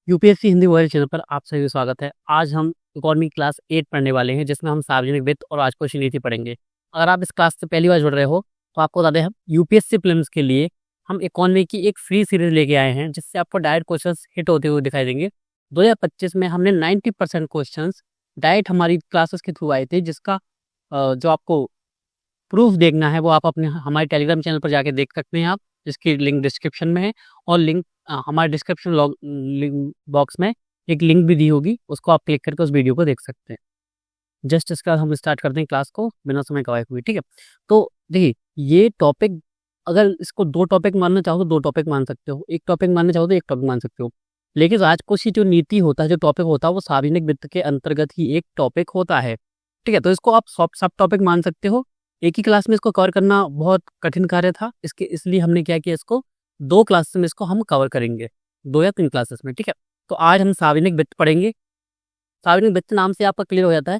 UPSC Hindi world channel पर आप सभी का स्वागत है। आज हम इकोनॉमी क्लास 8 पढ़ने वाले हैं, जिसमें हम सार्वजनिक वित्त और राजकोषीय नीति पढ़ेंगे। अगर आप इस क्लास से पहली बार जुड़ रहे हो तो आपको बता दें, हम यूपीएससी प्रीलिम्स के लिए हम इकोनॉमी की एक फ्री सीरीज लेके आए हैं, जिससे आपको डायरेक्ट क्वेश्चंस हिट होते हुए दिखाई देंगे। 2025 में हमने 90% क्वेश्चंस डायरेक्ट हमारी क्लासेस के थ्रू आए थे, जिसका जो आपको प्रूफ देखना है वो आप अपने हमारे टेलीग्राम चैनल पर जाके देख सकते हैं आप, जिसकी लिंक डिस्क्रिप्शन में है। और लिंक हमारे डिस्क्रिप्शन लिंक बॉक्स में एक लिंक भी दी होगी, उसको आप क्लिक करके उस वीडियो को देख सकते हैं। जस्ट इसके बाद हम स्टार्ट करते हैं क्लास को बिना समय गवाए हुए, ठीक है। तो देखिए, ये टॉपिक अगर इसको 2 टॉपिक मानना चाहो तो 2 टॉपिक मान सकते हो, 1 टॉपिक मानना चाहो तो 1 टॉपिक मान सकते हो। लेकिन राजकोषीय जो नीति होता है, जो टॉपिक होता है, वो सार्वजनिक वित्त के अंतर्गत ही एक टॉपिक होता है, ठीक है। तो इसको आप सब टॉपिक मान सकते हो। एक ही क्लास में इसको कवर करना बहुत कठिन कार्य था, इसलिए हमने क्या किया, इसको 2 क्लासेस में इसको हम कवर करेंगे, 2 या 3 क्लासेस में, ठीक है। तो आज हम सार्वजनिक वित्त पढ़ेंगे। सार्वजनिक वित्त नाम से आपका क्लियर हो जाता है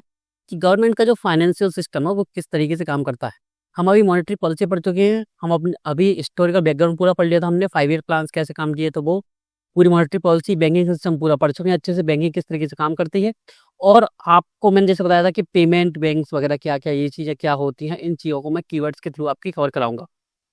कि गवर्नमेंट का जो फाइनेंशियल सिस्टम है वो किस तरीके से काम करता है। हम अभी मॉनेटरी पॉलिसी पढ़ चुके हैं, हम अपने अभी हिस्टोरिकल बैकग्राउंड पूरा पढ़ लिया था हमने, 5 ईयर प्लान्स कैसे काम किए, तो वो पूरी मॉनेटरी पॉलिसी, बैंकिंग सिस्टम पूरा पढ़ चुके हैं अच्छे से, बैंकिंग किस तरीके से काम करती है। और आपको मैंने जैसे बताया था कि पेमेंट बैंक्स वगैरह क्या क्या ये चीज़ें क्या होती हैं, इन चीज़ों को मैं कीवर्ड्स के थ्रू आपकी कवर कराऊंगा।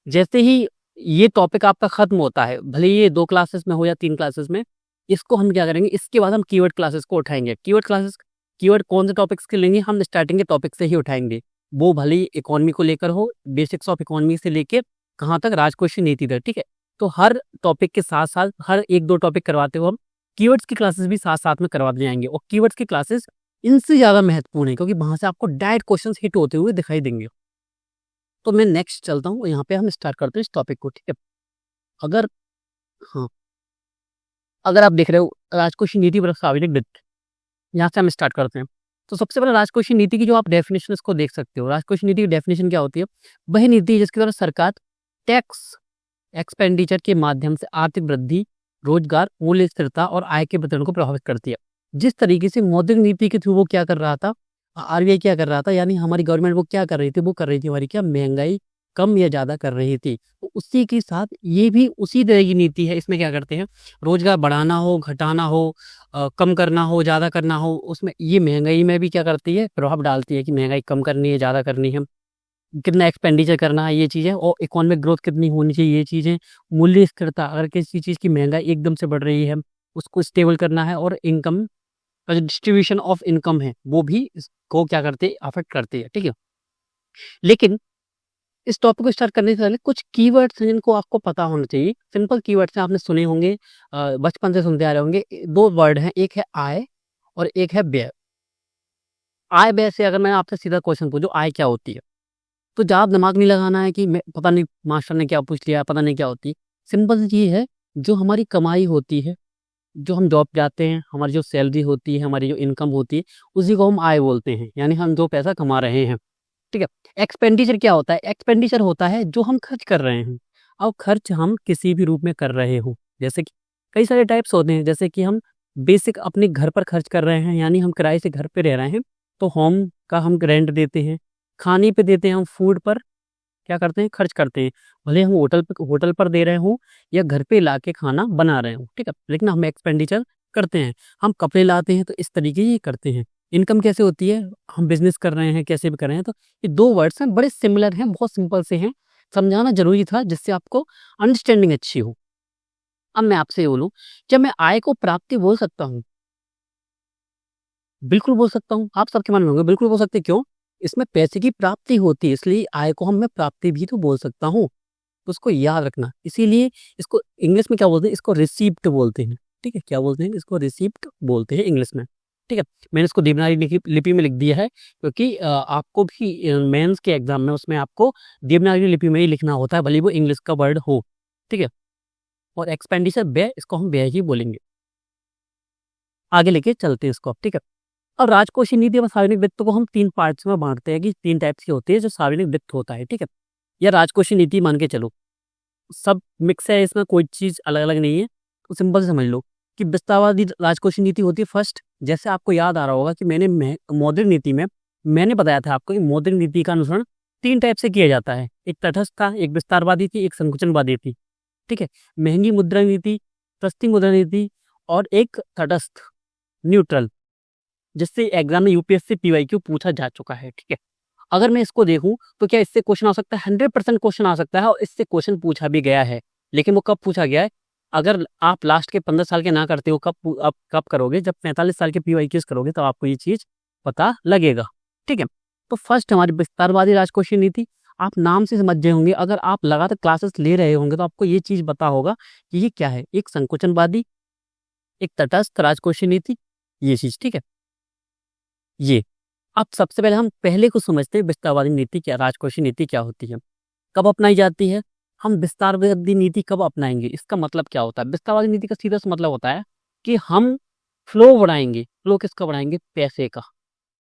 जैसे ही ये टॉपिक आपका खत्म होता है, भले ये 2 क्लासेस में हो या 3 क्लासेस में, इसको हम क्या करेंगे, इसके बाद हम कीवर्ड क्लासेस को उठाएंगे। कीवर्ड कौन से टॉपिक्स के लेंगे, हम स्टार्टिंग के टॉपिक से ही उठाएंगे। वो भले ही इकोनॉमी को लेकर हो, बेसिक्स ऑफ इकोनॉमी से लेके कहाँ तक, राजकोषीय नीति तक, ठीक है। तो हर टॉपिक के साथ साथ हर 1-2 टॉपिक करवाते हुए हम कीवर्ड्स की क्लासेस भी साथ साथ में करवाते जाएंगे। और कीवर्ड्स की क्लासेस इनसे ज़्यादा महत्वपूर्ण है, क्योंकि वहाँ से आपको डायरेक्ट क्वेश्चन हिट होते हुए दिखाई देंगे। तो मैं नेक्स्ट चलता हूँ, यहाँ पे हम स्टार्ट करते हैं इस टॉपिक को, ठीक है। अगर हाँ, अगर आप देख रहे हो राजकोषीय नीति पर सार्वजनिक वित्त, यहाँ से हम स्टार्ट करते हैं। तो सबसे पहले राजकोषीय नीति की जो आप डेफिनेशन इसको देख सकते हो। राजकोषीय नीति की डेफिनेशन क्या होती है, वही नीति है जिसके द्वारा सरकार टैक्स एक्सपेंडिचर के माध्यम से आर्थिक वृद्धि, रोजगार, मूल्य स्थिरता और आय के वितरण को प्रभावित करती है। जिस तरीके से मौद्रिक नीति के थ्रू वो क्या कर रहा था, आरबीआई क्या कर रहा था, यानी हमारी गवर्नमेंट वो क्या कर रही थी, वो कर रही थी हमारी क्या, महंगाई कम या ज़्यादा कर रही थी। तो उसी के साथ ये भी उसी तरह की नीति है। इसमें क्या करते हैं, रोजगार बढ़ाना हो, घटाना हो, कम करना हो, ज़्यादा करना हो, उसमें ये महंगाई में भी क्या करती है, प्रभाव डालती है कि महंगाई कम करनी है, ज़्यादा करनी है, कितना एक्सपेंडिचर करना है, ये चीज़ें। और इकोनॉमिक ग्रोथ कितनी होनी चाहिए, ये चीज़ें। मूल्य स्थिरता, अगर किसी चीज़ की महंगाई एकदम से बढ़ रही है, उसको स्टेबल करना है। और इनकम का जो डिस्ट्रीब्यूशन ऑफ इनकम है, वो भी इसको क्या करते हैं, अफेक्ट करती है, ठीक है। लेकिन इस टॉपिक को स्टार्ट करने से पहले कुछ कीवर्ड्स हैं जिनको आपको पता होना चाहिए। सिंपल कीवर्ड्स हैं, आपने सुने होंगे, बचपन से सुनते आ रहे होंगे। 2 वर्ड हैं, एक है आय और एक है व्यय। आय व्यय से अगर मैं आपसे सीधा क्वेश्चन पूछूं, आय क्या होती है, तो ज़्यादा दिमाग नहीं लगाना है कि मैं पता नहीं मास्टर ने क्या पूछ लिया, पता नहीं क्या होती है। सिंपल सी चीज़ है, जो हमारी कमाई होती है, जो हम जॉब जाते हैं, हमारी जो सैलरी होती है, हमारी जो इनकम होती है, उसी को हम आय बोलते हैं, यानी हम जो पैसा कमा रहे हैं, ठीक है। एक्सपेंडिचर क्या होता है, एक्सपेंडिचर होता है जो हम खर्च कर रहे हैं। अब खर्च हम किसी भी रूप में कर रहे हो, जैसे कि कई सारे टाइप्स होते हैं, जैसे कि हम बेसिक अपने घर पर खर्च कर रहे हैं, यानी हम किराए से घर पे रह रहे हैं, तो होम का हम रेंट देते हैं। खाने पे देते हैं, हम फूड पर क्या करते हैं, खर्च करते हैं। भले हम होटल पर दे रहे हो या घर पे ला के खाना बना रहे हो, ठीक है, लेकिन हम एक्सपेंडिचर करते हैं। हम कपड़े लाते हैं, तो इस तरीके ये करते हैं। इनकम कैसे होती है, हम बिजनेस कर रहे हैं, कैसे भी कर रहे हैं। तो ये 2 वर्ड्स हैं, बड़े सिमिलर हैं, बहुत सिंपल से हैं, समझाना जरूरी था जिससे आपको अंडरस्टैंडिंग अच्छी हो। अब मैं आपसे ये बोलूँ, जब मैं आय को प्राप्ति बोल सकता हूँ, बिल्कुल बोल सकता हूँ। आप सबके मन में होंगे, बिल्कुल बोल सकते, क्यों, इसमें पैसे की प्राप्ति होती है, इसलिए आय को हम मैं प्राप्ति भी तो बोल सकता हूँ। तो उसको याद रखना, इसीलिए इसको इंग्लिश में क्या बोलते हैं, इसको रिसीप्ट बोलते हैं, ठीक है। क्या बोलते हैं, इसको रिसीप्ट बोलते हैं इंग्लिश में, ठीक है। मैंने इसको देवनागरी लिपि में लिख दिया है, क्योंकि आपको भी मेंस के एग्जाम में उसमें आपको देवनागरी लिपि में ही लिखना होता है, भले वो इंग्लिश का वर्ड हो, ठीक है। और एक्सपेंडिचर व्यय, इसको हम व्यय ही बोलेंगे। आगे लेके चलते हैं इसको, ठीक है। अब राजकोषीय नीति और सार्वजनिक वित्त को हम 3 पार्ट्स में बांटते हैं कि 3 टाइप्स की होती है जो सार्वजनिक वित्त होता है, ठीक है। या राजकोषीय नीति मान के चलो, सब मिक्स है, इसमें कोई चीज़ अलग अलग नहीं है। तो सिंपल से समझ लो कि विस्तारवादी राजकोषीय नीति होती है फर्स्ट। जैसे आपको याद आ रहा होगा कि मैंने मौद्रिक नीति में मैंने बताया था आपको कि मौद्रिक नीति का अनुसरण 3 टाइप से किया जाता है। एक तटस्थ था, एक विस्तारवादी थी, एक संकुचनवादी थी, ठीक है। महंगी मुद्रा नीति, सस्ती मुद्रा नीति और एक तटस्थ न्यूट्रल, जिससे एग्जाम में यूपीएससी पीवाईक्यू पूछा जा चुका है। ठीक है, अगर मैं इसको देखूं तो क्या इससे क्वेश्चन आ सकता है? 100% क्वेश्चन आ सकता है, और इससे क्वेश्चन पूछा भी गया है। लेकिन वो कब पूछा गया है? अगर आप लास्ट के 15 साल के ना करते हो, आप कब करोगे? जब 45 साल के पीवाईक्यूज करोगे तो आपको ये चीज पता लगेगा। ठीक है, तो फर्स्ट हमारी विस्तारवादी राजकोषीय नीति, आप नाम से समझ गए होंगे, अगर आप लगातार क्लासेस ले रहे होंगे तो आपको ये चीज पता होगा कि ये क्या है। एक संकुचनवादी, एक तटस्थ राजकोषीय नीति, ये चीज। ठीक है, ये अब सबसे पहले हम पहले को समझते हैं, विस्तारवादी नीति क्या, राजकोषीय नीति क्या होती है, कब अपनाई जाती है। हम विस्तारवादी नीति कब अपनाएंगे, इसका मतलब क्या होता है? विस्तारवादी नीति का सीधा सा मतलब होता है कि हम फ्लो बढ़ाएंगे। फ्लो किसका बढ़ाएंगे? पैसे का।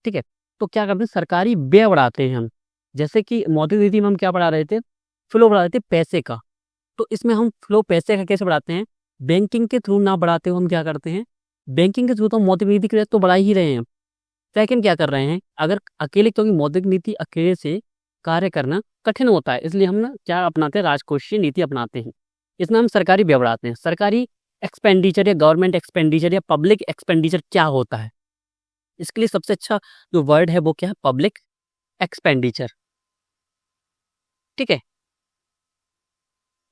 ठीक है, तो क्या करते हैं? सरकारी व्यय बढ़ाते हैं हम। जैसे कि मौद्रिक नीति में हम क्या बढ़ा रहे थे? फ्लो बढ़ा रहे थे पैसे का। तो इसमें हम फ्लो पैसे का कैसे बढ़ाते हैं? बैंकिंग के थ्रू ना बढ़ाते हुए हम क्या करते हैं? बैंकिंग के थ्रू तो मौद्रिक नीति के तो बढ़ा ही रहे हैं। सेकंड क्या कर रहे हैं? अगर अकेले, क्योंकि मौद्रिक नीति अकेले से कार्य करना कठिन होता है, इसलिए हम ना क्या अपनाते हैं? राजकोषीय नीति अपनाते हैं। इसमें हम सरकारी व्यय बढ़ाते हैं। सरकारी एक्सपेंडिचर या गवर्नमेंट एक्सपेंडिचर या पब्लिक एक्सपेंडिचर क्या होता है? इसके लिए सबसे अच्छा जो वर्ड है वो क्या है? Public expenditure. ठीक है,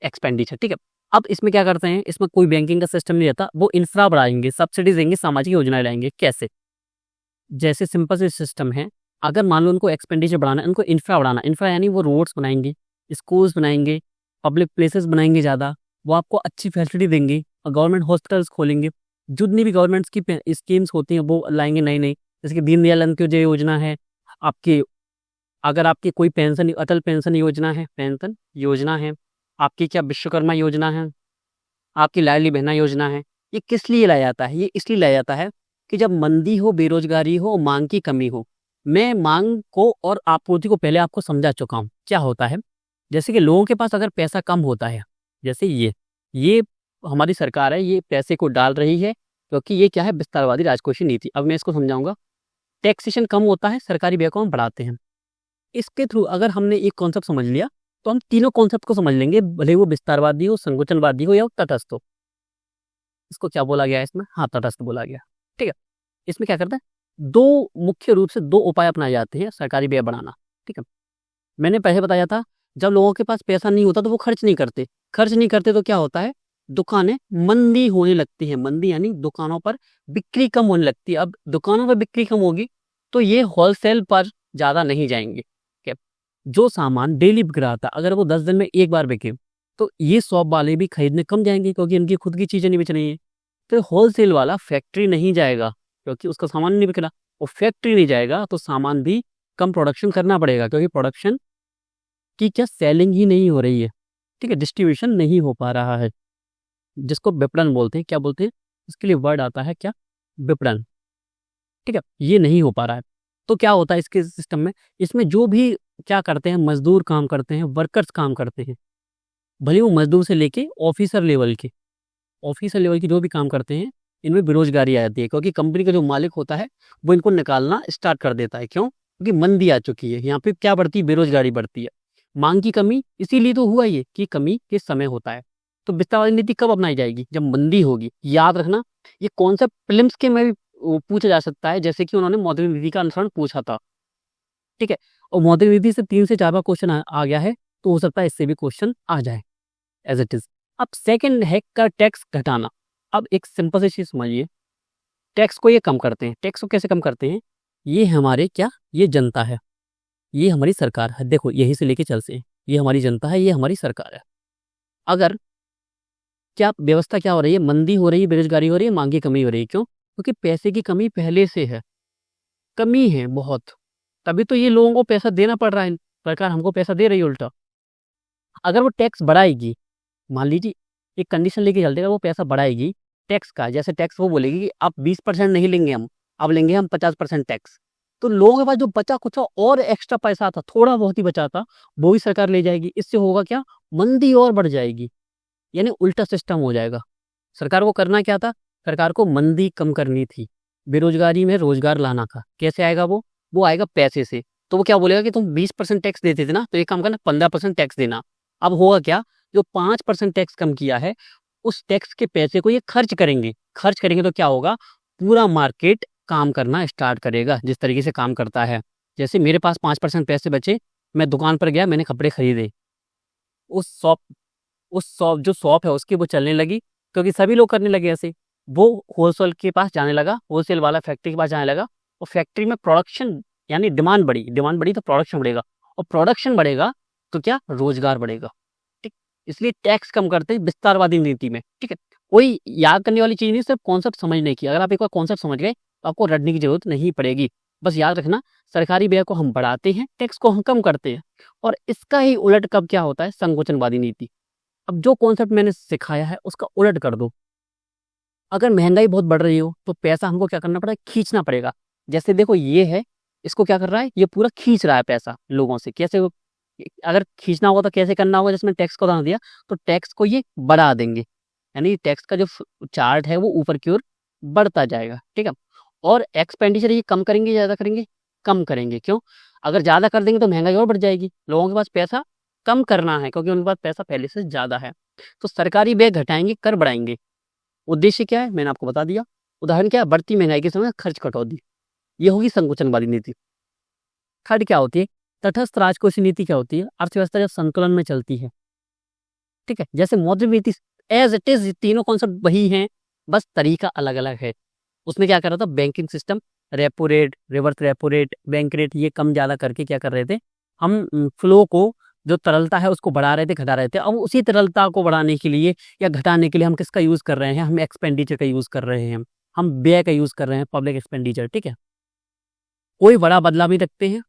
एक्सपेंडिचर। ठीक है, अब इसमें क्या करते हैं? इसमें कोई बैंकिंग का सिस्टम नहीं रहता, वो इंफ्रा बढ़ाएंगे, सब्सिडीज देंगे, सामाजिक योजनाएं लाएंगे। कैसे? जैसे सिंपल से सिस्टम है, अगर मान लो उनको एक्सपेंडिचर बढ़ाना है, उनको इंफ्रा बढ़ाना, इंफ्रा यानी वो रोड्स बनाएंगे, स्कूल्स बनाएंगे, पब्लिक प्लेसेस बनाएंगे ज़्यादा, वो आपको अच्छी फैसिलिटी देंगे, और गवर्नमेंट हॉस्पिटल्स खोलेंगे। जितनी भी गवर्नमेंट्स की स्कीम्स होती हैं वो लाएंगे नई नई, जैसे कि दीनदयाल अंत्योदय योजना है आपकी, अगर आपकी कोई पेंशन, अटल पेंशन योजना है, पेंशन योजना है आपकी, क्या विश्वकर्मा योजना है आपकी, लाडली बहना योजना है। ये किस लिए लाया जाता है? ये इसलिए लाया जाता है कि जब मंदी हो, बेरोजगारी हो, मांग की कमी हो। मैं मांग को और आपूर्ति को पहले आपको समझा चुका हूँ क्या होता है। जैसे कि लोगों के पास अगर पैसा कम होता है, जैसे ये हमारी सरकार है, ये पैसे को डाल रही है, क्योंकि ये क्या है? विस्तारवादी राजकोषीय नीति। अब मैं इसको समझाऊंगा। टैक्सेशन कम होता है, सरकारी व्यय को हम बढ़ाते हैं। इसके थ्रू अगर हमने एक कॉन्सेप्ट समझ लिया तो हम तीनों कॉन्सेप्ट को समझ लेंगे, भले वो विस्तारवादी हो, संकुचनवादी हो या तटस्थ हो। इसको क्या बोला गया है इसमें? हाँ, तटस्थ बोला गया। ठीक है, इसमें क्या करता है? दो मुख्य रूप से दो उपाय अपनाए जाते हैं सरकारी व्यय बढ़ाना। ठीक है, मैंने पहले बताया था, जब लोगों के पास पैसा नहीं होता तो वो खर्च नहीं करते। खर्च नहीं करते तो क्या होता है? दुकानें मंदी होने लगती है। मंदी यानी दुकानों पर बिक्री कम होने लगती है। अब दुकानों पर बिक्री कम होगी तो ये होलसेल पर ज़्यादा नहीं जाएंगे। ठीक है, जो सामान डेली बिक रहा था, अगर वो 10 दिन में एक बार बिके तो ये शॉप वाले भी खरीदने कम जाएंगे, क्योंकि उनकी खुद की चीज़ें नहीं बेच रही है। तो होलसेल वाला फैक्ट्री नहीं जाएगा, क्योंकि उसका सामान नहीं बिक रहा। वो फैक्ट्री नहीं जाएगा तो सामान भी कम प्रोडक्शन करना पड़ेगा, क्योंकि प्रोडक्शन की क्या सेलिंग ही नहीं हो रही है। ठीक है, डिस्ट्रीब्यूशन नहीं हो पा रहा है, जिसको विपणन बोलते हैं। क्या बोलते हैं? इसके लिए वर्ड आता है क्या? विपणन। ठीक है, ये नहीं हो पा रहा है। तो क्या होता है इसके सिस्टम में? इसमें जो भी क्या करते हैं, मजदूर काम करते हैं, वर्कर्स काम करते हैं, भले वो मजदूर से लेके ऑफिसर लेवल की जो भी काम करते हैं, इनमें बेरोजगारी आ जाती है, क्योंकि कंपनी का जो मालिक होता है वो इनको निकालना स्टार्ट कर देता है। क्यों? क्योंकि मंदी आ चुकी है। यहाँ पे क्या बढ़ती है? बेरोजगारी बढ़ती है, मांग की कमी। इसीलिए तो हुआ ये कि कमी के समय होता है। तो विस्तारवादी नीति कब अपनाई जाएगी? जब मंदी होगी। याद रखना, ये कॉन्सेप्ट प्रीलिम्स के में भी पूछा जा सकता है, जैसे कि उन्होंने मौद्रिक नीति का अनुसरण पूछा था। ठीक है, और मौद्रिक नीति से 3 से 4 बार क्वेश्चन आ गया है, तो हो सकता है इससे भी क्वेश्चन आ जाए एज इट इज। अब सेकंड है का टैक्स घटाना। अब एक सिंपल सी चीज समझिए, टैक्स को ये कम करते हैं। टैक्स को कैसे कम करते हैं? ये हमारे क्या, ये जनता है, ये हमारी सरकार है। देखो यही से लेके चलते हैं, ये हमारी जनता है, ये हमारी सरकार है। अगर क्या व्यवस्था क्या हो रही है? मंदी हो रही है, बेरोजगारी हो रही है, मांग की कमी हो रही है। क्यों? क्योंकि पैसे की कमी पहले से है, कमी है बहुत, तभी तो ये लोगों को पैसा देना पड़ रहा है। सरकार हमको पैसा दे रही है उल्टा। अगर वो टैक्स बढ़ाएगी, मान लीजिए एक कंडीशन लेके चलते, अगर वो पैसा बढ़ाएगी टैक्स का, जैसे टैक्स वो बोलेगी कि आप 20% नहीं लेंगे हम, अब लेंगे हम 50% टैक्स, तो लोगों के पास जो बचा कुछ और एक्स्ट्रा पैसा था, थोड़ा बहुत ही बचा था, वो भी सरकार ले जाएगी। इससे होगा क्या? मंदी और बढ़ जाएगी, यानी उल्टा सिस्टम हो जाएगा। सरकार को करना क्या था? सरकार को मंदी कम करनी थी, बेरोजगारी में रोजगार लाना था। कैसे आएगा वो आएगा पैसे से। तो वो क्या बोलेगा कि तुम 20% टैक्स देते थे ना, तो एक काम करना 15% टैक्स देना। अब होगा क्या? जो 5% टैक्स कम किया है उस टैक्स के पैसे को ये खर्च करेंगे तो क्या होगा, पूरा मार्केट काम करना स्टार्ट करेगा जिस तरीके से काम करता है। जैसे मेरे पास 5% पैसे बचे, मैं दुकान पर गया, मैंने कपड़े खरीदे, उस शॉप जो शॉप है उसकी वो चलने लगी, क्योंकि सभी लोग करने लगे ऐसे। वो होलसेल के पास जाने लगा, होलसेल वाला फैक्ट्री के पास जाने लगा, और फैक्ट्री में प्रोडक्शन यानी डिमांड बढ़ी तो प्रोडक्शन बढ़ेगा, और प्रोडक्शन बढ़ेगा तो क्या, रोजगार बढ़ेगा। ठीक, इसलिए टैक्स कम करते हैं विस्तारवादी नीति में। ठीक है, कोई याद करने वाली चीज नहीं, सिर्फ कॉन्सेप्ट समझने की। अगर आप एक बार कॉन्सेप्ट समझ गए तो आपको रटने की जरूरत नहीं पड़ेगी। बस याद रखना, सरकारी व्यय को हम बढ़ाते हैं, टैक्स को हम कम करते हैं, और इसका ही उलट कब क्या होता है, संकोचनवादी नीति। अब जो कॉन्सेप्ट मैंने सिखाया है उसका उलट कर दो। अगर महंगाई बहुत बढ़ रही हो तो पैसा हमको क्या करना पड़ेगा, खींचना पड़ेगा। जैसे देखो ये है, इसको क्या कर रहा है, ये पूरा खींच रहा है पैसा लोगों से। कैसे, अगर खींचना होगा तो कैसे करना होगा, जैसे मैंने टैक्स का उदाहरण दिया, तो टैक्स को ये बढ़ा देंगे, यानी टैक्स का जो चार्ट है वो ऊपर की ओर बढ़ता जाएगा। ठीक है, और एक्सपेंडिचर ये कम करेंगे, ज्यादा करेंगे, कम करेंगे। क्यों, अगर ज्यादा कर देंगे तो महंगाई और बढ़ जाएगी, लोगों के पास पैसा कम करना है क्योंकि उनके पास पैसा पहले से ज्यादा है। तो सरकारी व्यय घटाएंगे, कर बढ़ाएंगे। उद्देश्य क्या है, मैंने आपको बता दिया। उदाहरण क्या है, बढ़ती महंगाई के समय खर्च कटौती, ये होगी संकोचनवादी नीति। थर्ड क्या होती है, तटस्थ राजकोषीय नीति। क्या होती है, अर्थव्यवस्था जब संतुलन में चलती है। ठीक है, जैसे मौद्रिक नीति एज इट इज, तीनों कॉन्सेप्ट वही हैं, बस तरीका अलग अलग है। उसमें क्या कर रहा था, banking system, repo rate, reverse repo rate, bank rate, ये कम ज्यादा करके क्या कर रहे थे, हम फ्लो को, जो तरलता है उसको बढ़ा रहे थे, घटा रहे थे। अब उसी तरलता को बढ़ाने के लिए या घटाने के लिए हम किसका यूज कर रहे हैं, हम एक्सपेंडिचर का यूज कर रहे हैं, हम व्यय का यूज कर रहे हैं, पब्लिक एक्सपेंडिचर। ठीक है, कोई बड़ा बदलाव नहीं रखते हैं,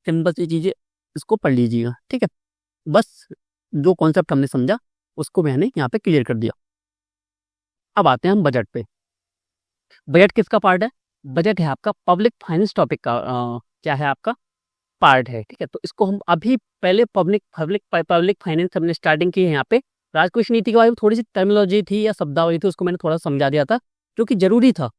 सिंपल सी चीजें, इसको पढ़ लीजिएगा। ठीक है, बस जो कॉन्सेप्ट हमने समझा उसको मैंने यहाँ पे क्लियर कर दिया। अब आते हैं हम बजट पे। बजट किसका पार्ट है, बजट है आपका पब्लिक फाइनेंस टॉपिक का, क्या है आपका पार्ट है। ठीक है, तो इसको हम अभी पहले पब्लिक फाइनेंस हमने स्टार्टिंग की है। यहाँ पे राजकोषीय नीति के बारे में थोड़ी सी टर्मिनोलॉजी थी या शब्दावली थी, उसको मैंने थोड़ा समझा दिया था जो कि जरूरी था।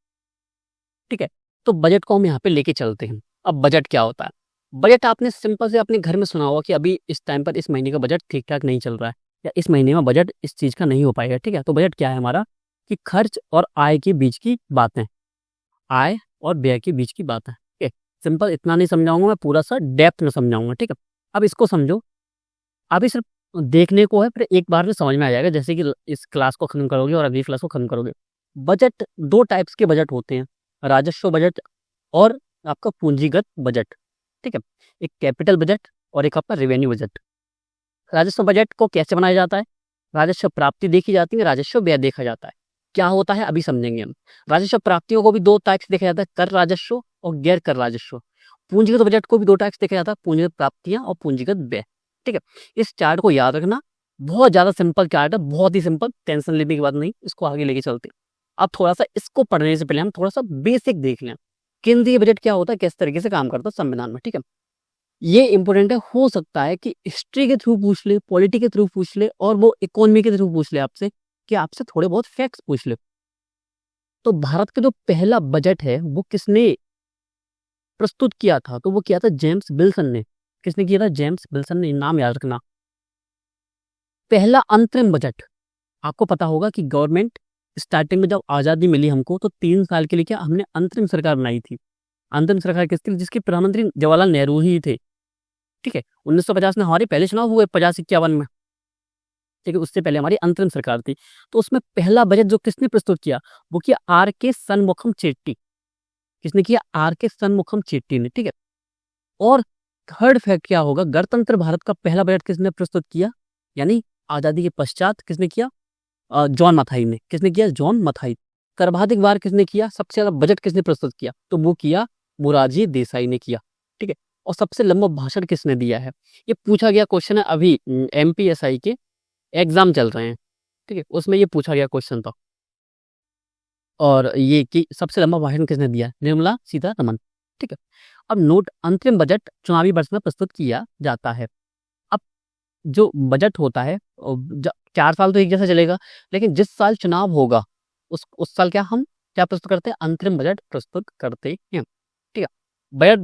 ठीक है, तो बजट को हम यहाँ पे लेके चलते हैं। अब बजट क्या होता है, बजट आपने सिंपल से अपने घर में सुना होगा कि अभी इस टाइम पर इस महीने का बजट ठीक ठाक नहीं चल रहा है, या इस महीने में बजट इस चीज का नहीं हो पाएगा। ठीक है, तो बजट क्या है हमारा, कि खर्च और आय के बीच की बातें, आय और व्यय के बीच की बात है। ठीक है, सिंपल इतना नहीं समझाऊंगा मैं, पूरा सा डेप्थ में समझाऊंगा। ठीक है, अब इसको समझो, अभी सिर्फ देखने को है, फिर एक बार में समझ में आ जाएगा, जैसे कि इस क्लास को खत्म करोगे और अगली क्लास को खत्म करोगे। बजट, दो टाइप्स के बजट होते हैं, राजस्व बजट और आपका पूंजीगत बजट। ठीक है, एक कैपिटल बजट और एक आपका रेवेन्यू बजट। राजस्व बजट को कैसे बनाया जाता है, राजस्व प्राप्ति देखी जाती है, राजस्व व्यय देखा जाता है। क्या होता है अभी समझेंगे हम। राजस्व प्राप्तियों को भी दो टाइप्स देखा जाता है, कर राजस्व और गैर कर राजस्व। पूंजीगत बजट को भी दो टाइप्स देखा जाता है, पूंजीगत प्राप्तियां और पूंजीगत व्यय। ठीक है, इस चार्ट को याद रखना, बहुत ज्यादा सिंपल चार्ट है, बहुत ही सिंपल, टेंशन लेने की बात नहीं, इसको आगे लेके चलते हैं। अब थोड़ा सा इसको पढ़ने से पहले हम थोड़ा सा बेसिक देख लें, केंद्रीय बजट क्या होता है, किस तरीके से काम करता है संविधान में। ठीक है, ये इंपॉर्टेंट है, हो सकता है कि हिस्ट्री के थ्रू पूछ ले, पॉलिटी के थ्रू पूछ ले, और वो इकोनॉमी के थ्रू पूछ ले आपसे, कि आपसे थोड़े बहुत फैक्ट्स पूछ ले। तो भारत का जो पहला बजट है वो किसने प्रस्तुत किया था, तो वो किया था जेम्स विल्सन ने। किसने किया था, जेम्स विल्सन ने, नाम याद रखना। पहला अंतरिम बजट, आपको पता होगा कि गवर्नमेंट स्टार्टिंग में जब आजादी मिली हमको, तो 3 साल के लिए क्या हमने अंतरिम सरकार बनाई थी। अंतरिम सरकार किसके लिए, जिसके प्रधानमंत्री जवाहरलाल नेहरू ही थे। ठीक है, 1950 में हमारे पहले चुनाव हुए, 50-51 में। ठीक है, उससे पहले हमारी अंतरिम सरकार थी। तो उसमें पहला बजट जो किसने प्रस्तुत किया, वो किया आर के सनमुखम चेट्टी। किसने किया, आर के सनमुखम चेट्टी ने। ठीक है, और थर्ड फैक्ट क्या होगा, गणतंत्र भारत का पहला बजट किसने प्रस्तुत किया, यानी आजादी के पश्चात किसने किया, जॉन मथाई ने। किसने किया, जॉन मथाई। सर्वाधिक बार किसने किया, सबसे ज्यादा बजट किसने प्रस्तुत किया, तो वो किया मोरारजी देसाई ने किया। ठीक है, और सबसे लंबा भाषण किसने दिया है, ये पूछा गया क्वेश्चन है, अभी एमपीएसआई के एग्जाम चल रहे हैं। ठीक है, उसमें ये पूछा गया क्वेश्चन था। और ये कि सबसे लंबा भाषण किसने दिया, निर्मला सीतारमण। ठीक है, अब नोट, अंतरिम बजट चुनावी वर्ष में प्रस्तुत किया जाता है। अब जो बजट होता है 4 साल तो एक जैसा चलेगा, लेकिन जिस साल चुनाव होगा उस साल क्या हम क्या प्रस्तुत करते हैं, अंतरिम बजट प्रस्तुत करते हैं। ठीक है, बजट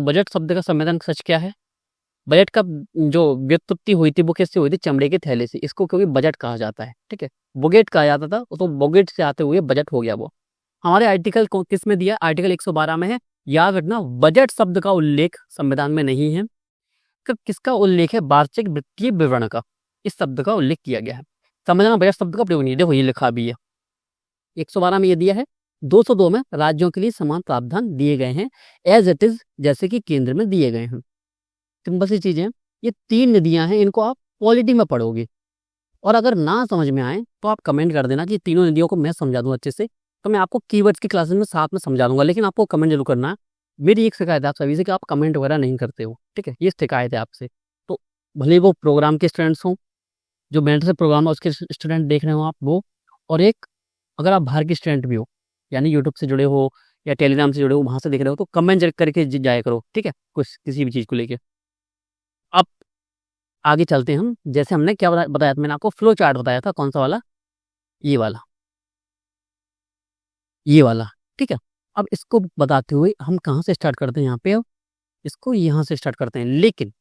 बजट शब्द का संवैधानिक सच क्या है, बजट का जो व्युत्पत्ति हुई थी वो किससे हुई थी? चमड़े के थैले से। इसको क्योंकि बजट कहा जाता है, ठीक है, बोगेट कहा जाता था, तो बोगेट से आते हुए बजट हो गया वो। हमारे आर्टिकल किस में दिया? आर्टिकल 112 में है। याद रखना, बजट शब्द का उल्लेख संविधान में नहीं है। किसका उल्लेख है? वार्षिक वित्तीय विवरण का, इस शब्द का उल्लेख किया गया है। संविधान में बजट शब्द का प्रयोग नहीं, देखो ये लिखा भी है 112 में ये दिया है। 202 में राज्यों के लिए समान प्रावधान दिए गए हैं एज इट इज, जैसे कि केंद्र में दिए गए हैं। सिंपल सी चीजें हैं। ये 3 नदियां हैं, इनको आप पॉलिटी में पढ़ोगे, और अगर ना समझ में आए तो आप कमेंट कर देना कि तीनों नदियों को मैं समझा दूं अच्छे से, तो मैं आपको कीवर्ड्स की क्लासेस में साथ में समझा दूंगा। लेकिन आपको कमेंट जरूर करना है। मेरी एक शिकायत है आप सभी से कि आप कमेंट वगैरह नहीं करते हो, ठीक है, ये शिकायत है आपसे। तो भले वो प्रोग्राम के स्टूडेंट्स हों, जो मेंटर से प्रोग्राम है उसके स्टूडेंट देख रहे हो आप वो, और एक अगर आप बाहर के स्टूडेंट भी हो, यानी यूट्यूब से जुड़े हो या टेलीग्राम से जुड़े हो, वहां से देख रहे हो, तो कमेंट करके जाया करो, ठीक है, कुछ किसी भी चीज़ को लेके। अब आगे चलते हैं हम। जैसे हमने क्या बताया था, मैंने आपको फ्लो चार्ट बताया था, कौन सा वाला? ये वाला, ये वाला, ठीक है। अब इसको बताते हुए हम कहाँ से स्टार्ट करते हैं? यहाँ पे अब इसको यहाँ से स्टार्ट करते हैं, लेकिन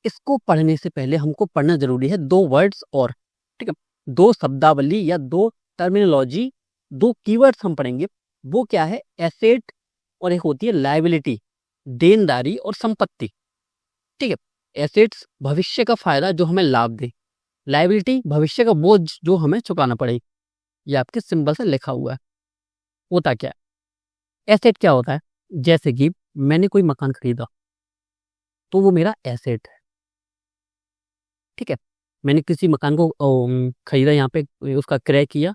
इसको पढ़ने से पहले हमको पढ़ना जरूरी है 2 वर्ड्स और, ठीक है, 2 शब्दावली या 2 टर्मिनोलॉजी, 2 कीवर्ड्स हम पढ़ेंगे। वो क्या है? एसेट, और एक होती है लायबिलिटी, देनदारी और संपत्ति, ठीक है। एसेट्स भविष्य का फायदा जो हमें लाभ दे, लायबिलिटी भविष्य का बोझ जो हमें चुकाना पड़े। ये आपके सिंबल से लिखा हुआ है। होता क्या है? एसेट क्या होता है? जैसे कि मैंने कोई मकान खरीदा, तो वो मेरा एसेट है, ठीक है। मैंने किसी मकान को खरीदा, यहाँ पे उसका क्रय किया,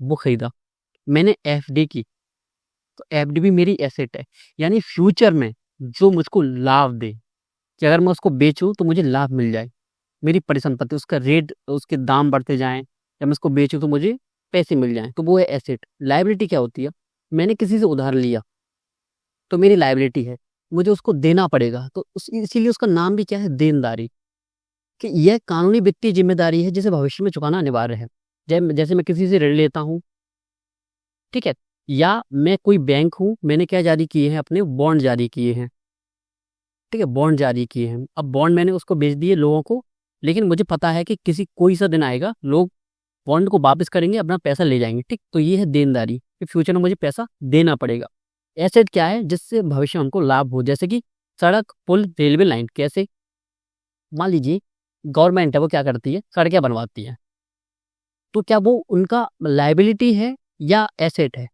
वो खरीदा। मैंने एफडी की, तो एफडी भी मेरी एसेट है। यानी फ्यूचर में जो मुझको लाभ दे, कि अगर मैं उसको बेचूं तो मुझे लाभ मिल जाए, मेरी परिसंपत्ति, उसका रेट, उसके दाम बढ़ते जाएं, या मैं उसको बेचूं तो मुझे पैसे मिल जाएं, तो वो है एसेट। लायबिलिटी क्या होती है? मैंने किसी से उधार लिया, तो मेरी लायबिलिटी है, मुझे उसको देना पड़ेगा, तो इसीलिए उसका नाम भी क्या है? देनदारी। कि यह कानूनी वित्तीय जिम्मेदारी है जिसे भविष्य में चुकाना अनिवार्य है। जैसे मैं किसी से ऋण लेता हूँ, ठीक है, या मैं कोई बैंक हूँ, मैंने क्या जारी किए हैं? अपने बॉन्ड जारी किए हैं, ठीक है, बॉन्ड जारी किए हैं। अब बॉन्ड मैंने उसको बेच दिए लोगों को, लेकिन मुझे पता है कि कोई सा दिन आएगा, लोग बॉन्ड को वापस करेंगे, अपना पैसा ले जाएंगे, ठीक। तो ये है देनदारी, कि फ्यूचर में मुझे पैसा देना पड़ेगा। एसेट क्या है? जिससे भविष्य में हमको लाभ हो, जैसे कि सड़क, पुल, रेलवे लाइन। कैसे? मान लीजिए गवर्नमेंट है, वो क्या करती है? सड़कें बनवाती है, तो क्या वो उनका लायबिलिटी है या एसेट है?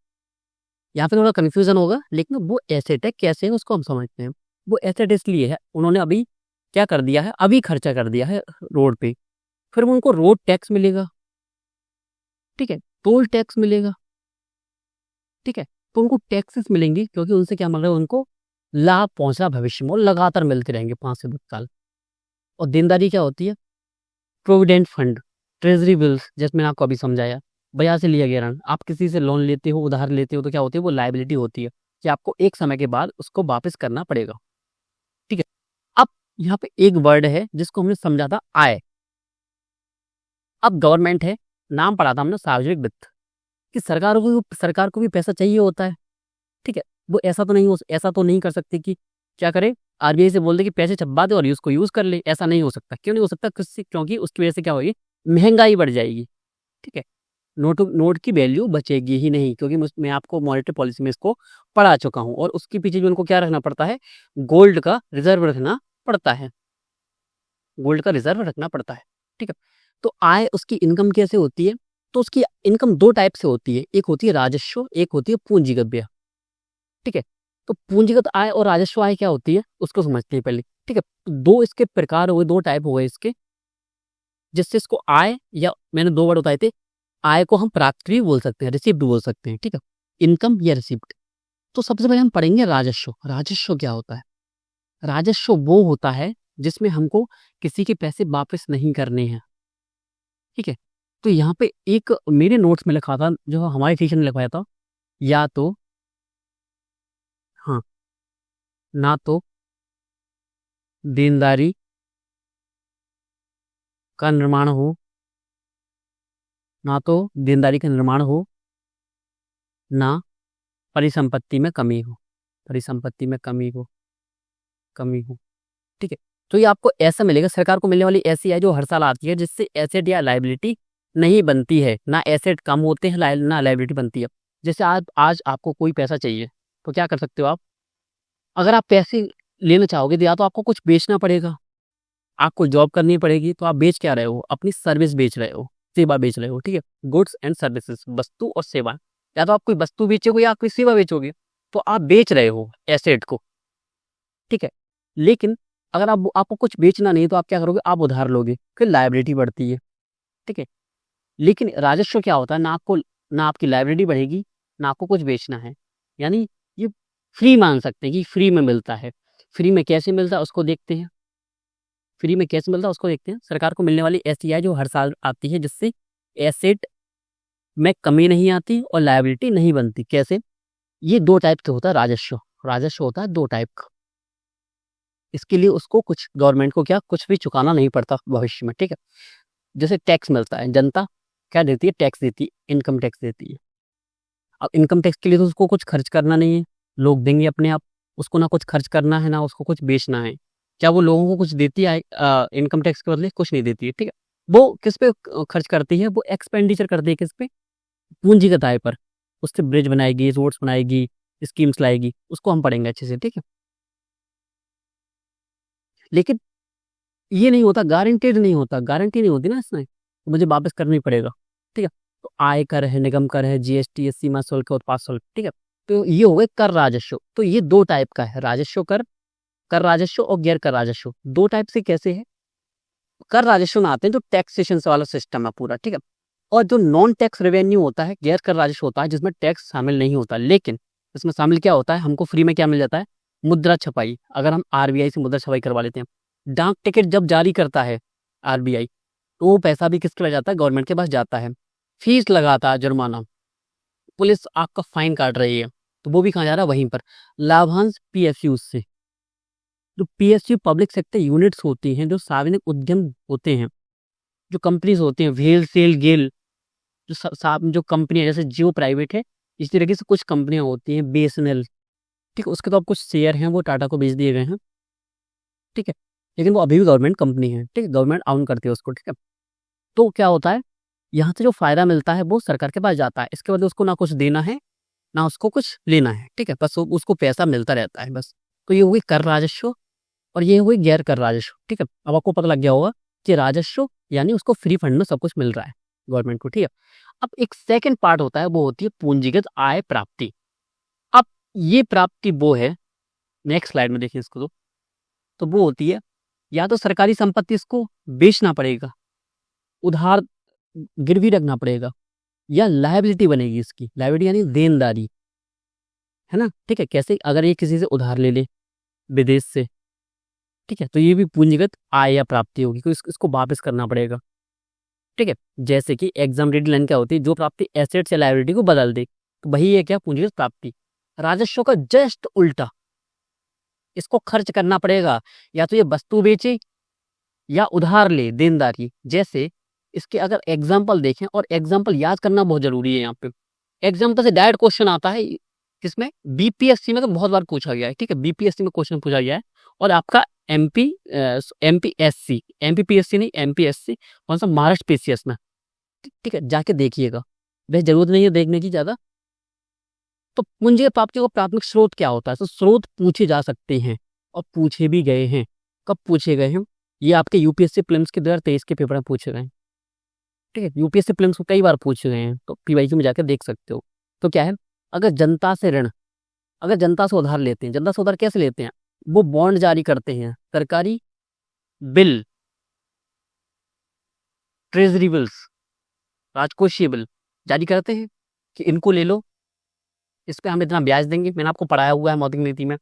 यहाँ पे थोड़ा कन्फ्यूजन होगा, लेकिन वो एसेट है। कैसे है उसको हम समझते हैं। वो एसेट इसलिए है, उन्होंने अभी क्या कर दिया है? अभी खर्चा कर दिया है रोड पे, फिर उनको रोड टैक्स मिलेगा, ठीक है, टोल टैक्स मिलेगा, ठीक है। तो उनको टैक्सेस मिलेंगी, क्योंकि उनसे क्या मिल रहा है? उनको लाभ पहुंच रहा भविष्य में, और लगातार मिलते रहेंगे 5 से 10 साल। और देनदारी क्या होती है? प्रोविडेंट फंड, ट्रेजरी बिल्स, जैसे मैंने आपको अभी समझाया, बाजार से लिया गया ऋण। आप किसी से लोन लेते हो, उधार लेते हो, तो क्या होती है? वो लायबिलिटी होती है, कि आपको एक समय के बाद उसको वापस करना पड़ेगा, ठीक है। अब यहाँ पे एक वर्ड है जिसको हमने समझा था, आय। अब गवर्नमेंट है, नाम पढ़ा था हमने सार्वजनिक वित्त, कि सरकार को भी पैसा चाहिए होता है, ठीक है। वो ऐसा तो नहीं कर सकती कि क्या करे? आरबीआई से बोल दे कि पैसे छपवा दे और उसको यूज कर ले। ऐसा नहीं हो सकता। क्यों नहीं हो सकता? क्योंकि उसकी वजह से क्या होगी? महंगाई बढ़ जाएगी, ठीक है। नोट की वैल्यू बचेगी ही नहीं, क्योंकि मैं आपको मॉनेटरी पॉलिसी में इसको पढ़ा चुका हूँ। और उसके पीछे भी उनको क्या रखना पड़ता है? गोल्ड का रिजर्व रखना पड़ता है, गोल्ड का रिजर्व रखना पड़ता है, ठीक है। तो आय, उसकी इनकम कैसे होती है? तो उसकी इनकम 2 टाइप से होती है, एक होती है राजस्व, एक होती है पूंजीगत व्यय, ठीक है। तो पूंजीगत आय और राजस्व आय क्या होती है, उसको समझते हैं पहले, ठीक है। दो इसके प्रकार हुए, 2 टाइप हो गए इसके, जिससे इसको आय, या मैंने 2 वर्ड बताए थे, आय को हम प्राप्त भी बोल सकते हैं, रिसिप्ट बोल सकते हैं, ठीक है, इनकम या रिसिप्ट। तो सबसे पहले हम पढ़ेंगे राजस्व। राजस्व क्या होता है? राजस्व वो होता है जिसमें हमको किसी के पैसे वापस नहीं करने हैं, ठीक है। तो यहाँ पे एक मेरे नोट्स में लिखा था, जो हमारे टीचर ने लिखवाया था, या तो, हाँ, ना तो देनदारी का निर्माण हो, ना तो देनदारी का निर्माण हो, ना परिसंपत्ति में कमी हो, परिसंपत्ति में कमी हो, ठीक है। तो ये आपको ऐसा मिलेगा, सरकार को मिलने वाली ऐसी आय जो हर साल आती है, जिससे एसेट या लायबिलिटी नहीं बनती है, ना एसेट कम होते हैं ना लायबिलिटी बनती है। जैसे आज आपको कोई पैसा चाहिए तो क्या कर सकते हो आप, अगर आप पैसे लेना चाहोगे तो या तो आपको कुछ बेचना पड़ेगा, आपको जॉब करनी पड़ेगी, तो आप बेच क्या रहे हो, अपनी सर्विस बेच रहे हो, सेवा बेच रहे हो, ठीक है, गुड्स एंड सर्विसेज, वस्तु और सेवा। या तो आप कोई वस्तु बेचोगे या कोई सेवा बेचोगे, तो आप बेच रहे हो एसेट को, ठीक है। लेकिन अगर आपको कुछ बेचना नहीं तो आप क्या करोगे, आप उधार लोगे, फिर लायबिलिटी बढ़ती है, ठीक है। लेकिन राजस्व क्या होता है, ना आपकी लायबिलिटी बढ़ेगी, ना आपको कुछ बेचना है, यानी ये फ्री मान सकते हैं कि फ्री में मिलता है। फ्री में कैसे मिलता है उसको देखते हैं, सरकार को मिलने वाली ऐसी आय जो हर साल आती है, जिससे एसेट में कमी नहीं आती और लायबिलिटी नहीं बनती। कैसे, ये दो टाइप के होता है राजस्व होता है दो टाइप का। इसके लिए उसको कुछ गवर्नमेंट को कुछ भी चुकाना नहीं पड़ता भविष्य में, ठीक है। जैसे टैक्स मिलता है, जनता क्या देती है, टैक्स देती है, इनकम टैक्स देती है। अब इनकम टैक्स के लिए तो उसको कुछ खर्च करना नहीं है, लोग देंगे अपने आप, उसको ना कुछ खर्च करना है ना उसको कुछ बेचना है। क्या वो लोगों को कुछ देती है इनकम टैक्स के बदले, कुछ नहीं देती है, ठीक है। वो किस पे खर्च करती है, वो एक्सपेंडिचर करती है किस पे, पूंजीगत आय पर। उससे ब्रिज बनाएगी, रोड्स बनाएगी, स्कीम्स लाएगी, उसको हम पढ़ेंगे अच्छे से, ठीक है। लेकिन ये नहीं होता, गारंटी नहीं होती ना इसमें, तो मुझे वापस करना ही पड़ेगा, ठीक है। तो आय कर है, निगम कर है, जीएसटी, सीमा शुल्क, उत्पाद शुल्क, ठीक है। तो ये हो गए कर राजस्व। तो ये दो टाइप का है, राजस्व कर राजस्व और गैर कर राजस्व। दो टाइप से कैसे है, कर राजस्व में आते हैं जो टैक्सेशन वाला सिस्टम है पूरा, ठीक है। और जो नॉन टैक्स रेवेन्यू होता है, गैर कर राजस्व होता है, जिसमें टैक्स शामिल नहीं होता। लेकिन इसमें शामिल क्या होता है, हमको फ्री में क्या मिल जाता है, मुद्रा छपाई। अगर हम आरबीआई से मुद्रा छपाई करवा लेते हैं, डाक टिकट जब जारी करता है आरबीआई, तो वो पैसा भी किसके पास जाता है, गवर्नमेंट के पास जाता है। फीस लगाता है, जुर्माना, पुलिस आपका फाइन काट रही है, तो वो भी कहाँ जा रहा है, वहीं पर। लाभांश पीएसयू से, जो पीएसयू पब्लिक सेक्टर यूनिट्स होती हैं, जो सार्वजनिक उद्यम होते हैं, जो कंपनीज होती हैं, व्हेल सेल गेल, जो कंपनी है, जैसे जियो प्राइवेट है, इस तरीके से कुछ कंपनियां होती हैं, बीएसएनएल, ठीक है। उसके तो अब कुछ शेयर हैं वो टाटा को बेच दिए गए हैं, ठीक है। लेकिन वो अभी भी गवर्नमेंट कंपनी है, ठीक है, गवर्नमेंट ऑन करती है उसको, ठीक है। तो क्या होता है, यहाँ से जो फायदा मिलता है वो सरकार के पास जाता है, इसके बदले उसको ना कुछ देना है ना उसको कुछ लेना है, ठीक है, बस उसको पैसा मिलता रहता है बस। तो ये हुई कर राजस्व और ये हुई गैर कर राजस्व, ठीक है। अब आपको पता लग गया होगा कि राजस्व यानी उसको फ्री फंड में सब कुछ मिल रहा है गवर्नमेंट को, ठीक है। अब एक सेकंड पार्ट होता है, वो होती है पूंजीगत आय प्राप्ति। अब ये प्राप्ति वो है, नेक्स्ट स्लाइड में देखिए इसको, तो वो होती है, या तो सरकारी संपत्ति इसको बेचना पड़ेगा, उधार गिरवी रखना पड़ेगा, या लायबिलिटी बनेगी इसकी, लायबिलिटी यानी देनदारी, है ना, ठीक है। कैसे, अगर ये किसी से उधार ले ले विदेश से, ठीक है, तो ये भी पूंजीगत आय या प्राप्ति होगी, तो इसको वापस करना पड़ेगा, ठीक है। जैसे कि एग्जाम रेडी लाइन क्या होती है, जो प्राप्ति एसेट्स या लायबिलिटी को बदल दे, तो वही है क्या, पूंजीगत प्राप्ति। राजस्व का जस्ट उल्टा, इसको खर्च करना पड़ेगा, या तो ये वस्तु बेचे या उधार ले, देनदारी। जैसे इसके अगर एग्जाम्पल देखें, और एग्जाम्पल याद करना बहुत जरूरी है यहाँ पे, एग्जाम्पल से डायरेक्ट क्वेश्चन आता है किसमें, बीपीएससी में तो बहुत बार पूछा गया है, ठीक है, बीपीएससी में क्वेश्चन पूछा गया है। और आपका एमपीपीएससी नहीं, एमपीएससी कौन सा, महाराष्ट्र पीसीएस में, ठीक है, जाके देखिएगा, वह जरूरत नहीं है देखने की ज्यादा। तो पूंजी प्राप्ति का प्राथमिक स्रोत क्या होता है, तो स्रोत पूछे जा सकते हैं और पूछे भी गए हैं। कब पूछे गए हैं, ये आपके यूपीएससी प्रीलिम्स के 2023 के पेपर में पूछे गए हैं, ठीक है। यूपीएससी प्रीलिम्स को कई बार पूछे गए हैं, तो पीवाईक्यू में जाकर देख सकते हो। तो क्या है, अगर जनता से उधार लेते हैं, जनता से उधार कैसे लेते हैं, वो बॉन्ड जारी करते हैं, सरकारी बिल, ट्रेजरी बिल्स, राजकोषीय बिल जारी करते हैं कि इनको ले लो, इस पे हम इतना ब्याज देंगे। मैंने आपको पढ़ाया हुआ है मौद्रिक नीति में।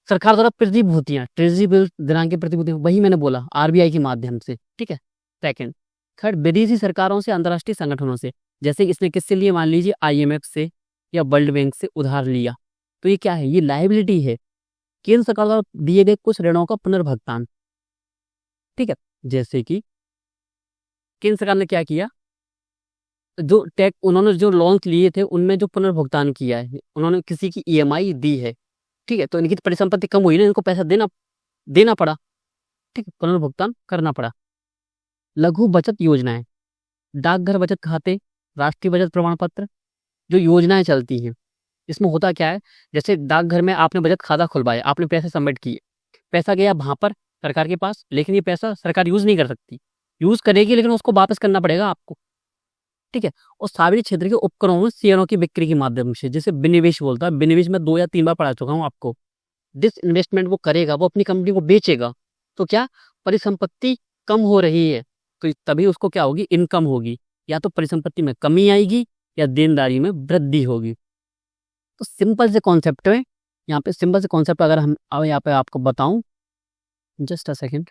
सरकार द्वारा प्रतिभूतियां, ट्रेजरी बिल दिनांक की प्रतिभूतियां, वही मैंने बोला आरबीआई के माध्यम से, ठीक है। सेकंड, थर्ड, विदेशी सरकारों से, अंतर्राष्ट्रीय संगठनों से, जैसे इसने किससे लिए, मान लीजिए आईएमएफ से या वर्ल्ड बैंक से उधार लिया, तो ये क्या है, ये लायबिलिटी है, केंद्र सरकार द्वारा दिए गए कुछ ऋणों का पुनर्भुगतान, ठीक है। जैसे कि केंद्र सरकार ने क्या किया, उन्होंने जो लोन लिए थे उनमें जो पुनर्भुगतान किया है, उन्होंने किसी की ईएमआई दी है, ठीक है, तो इनकी परिसंपत्ति कम हुई ना, इनको पैसा देना पड़ा, ठीक है, पुनर्भुगतान करना पड़ा। लघु बचत योजनाएं, डाकघर बचत खाते, राष्ट्रीय बचत प्रमाण पत्र, जो योजनाएं चलती हैं इसमें होता क्या है, जैसे डाकघर में आपने बचत खाता खुलवाया, आपने पैसे सबमिट किए, पैसा गया वहां पर सरकार के पास, लेकिन ये पैसा सरकार यूज नहीं कर सकती, यूज करेगी लेकिन उसको वापस करना पड़ेगा आपको। ठीक है, और सार्वजनिक क्षेत्र के उपक्रमों में शेयरों की बिक्री के माध्यम से, जैसे विनिवेश बोलता है, विनिवेश में 2 या 3 बार पढ़ा चुका हूँ आपको। जिस इन्वेस्टमेंट वो करेगा वो अपनी कंपनी को बेचेगा, तो क्या परिसंपत्ति कम हो रही है, तो तभी उसको क्या होगी, इनकम होगी, या तो परिसंपत्ति में कमी आएगी या देनदारी में वृद्धि होगी। तो सिंपल से कॉन्सेप्ट है यहाँ पे, सिंपल से कॉन्सेप्ट अगर हम अब यहाँ पे आपको बताऊं, just a second,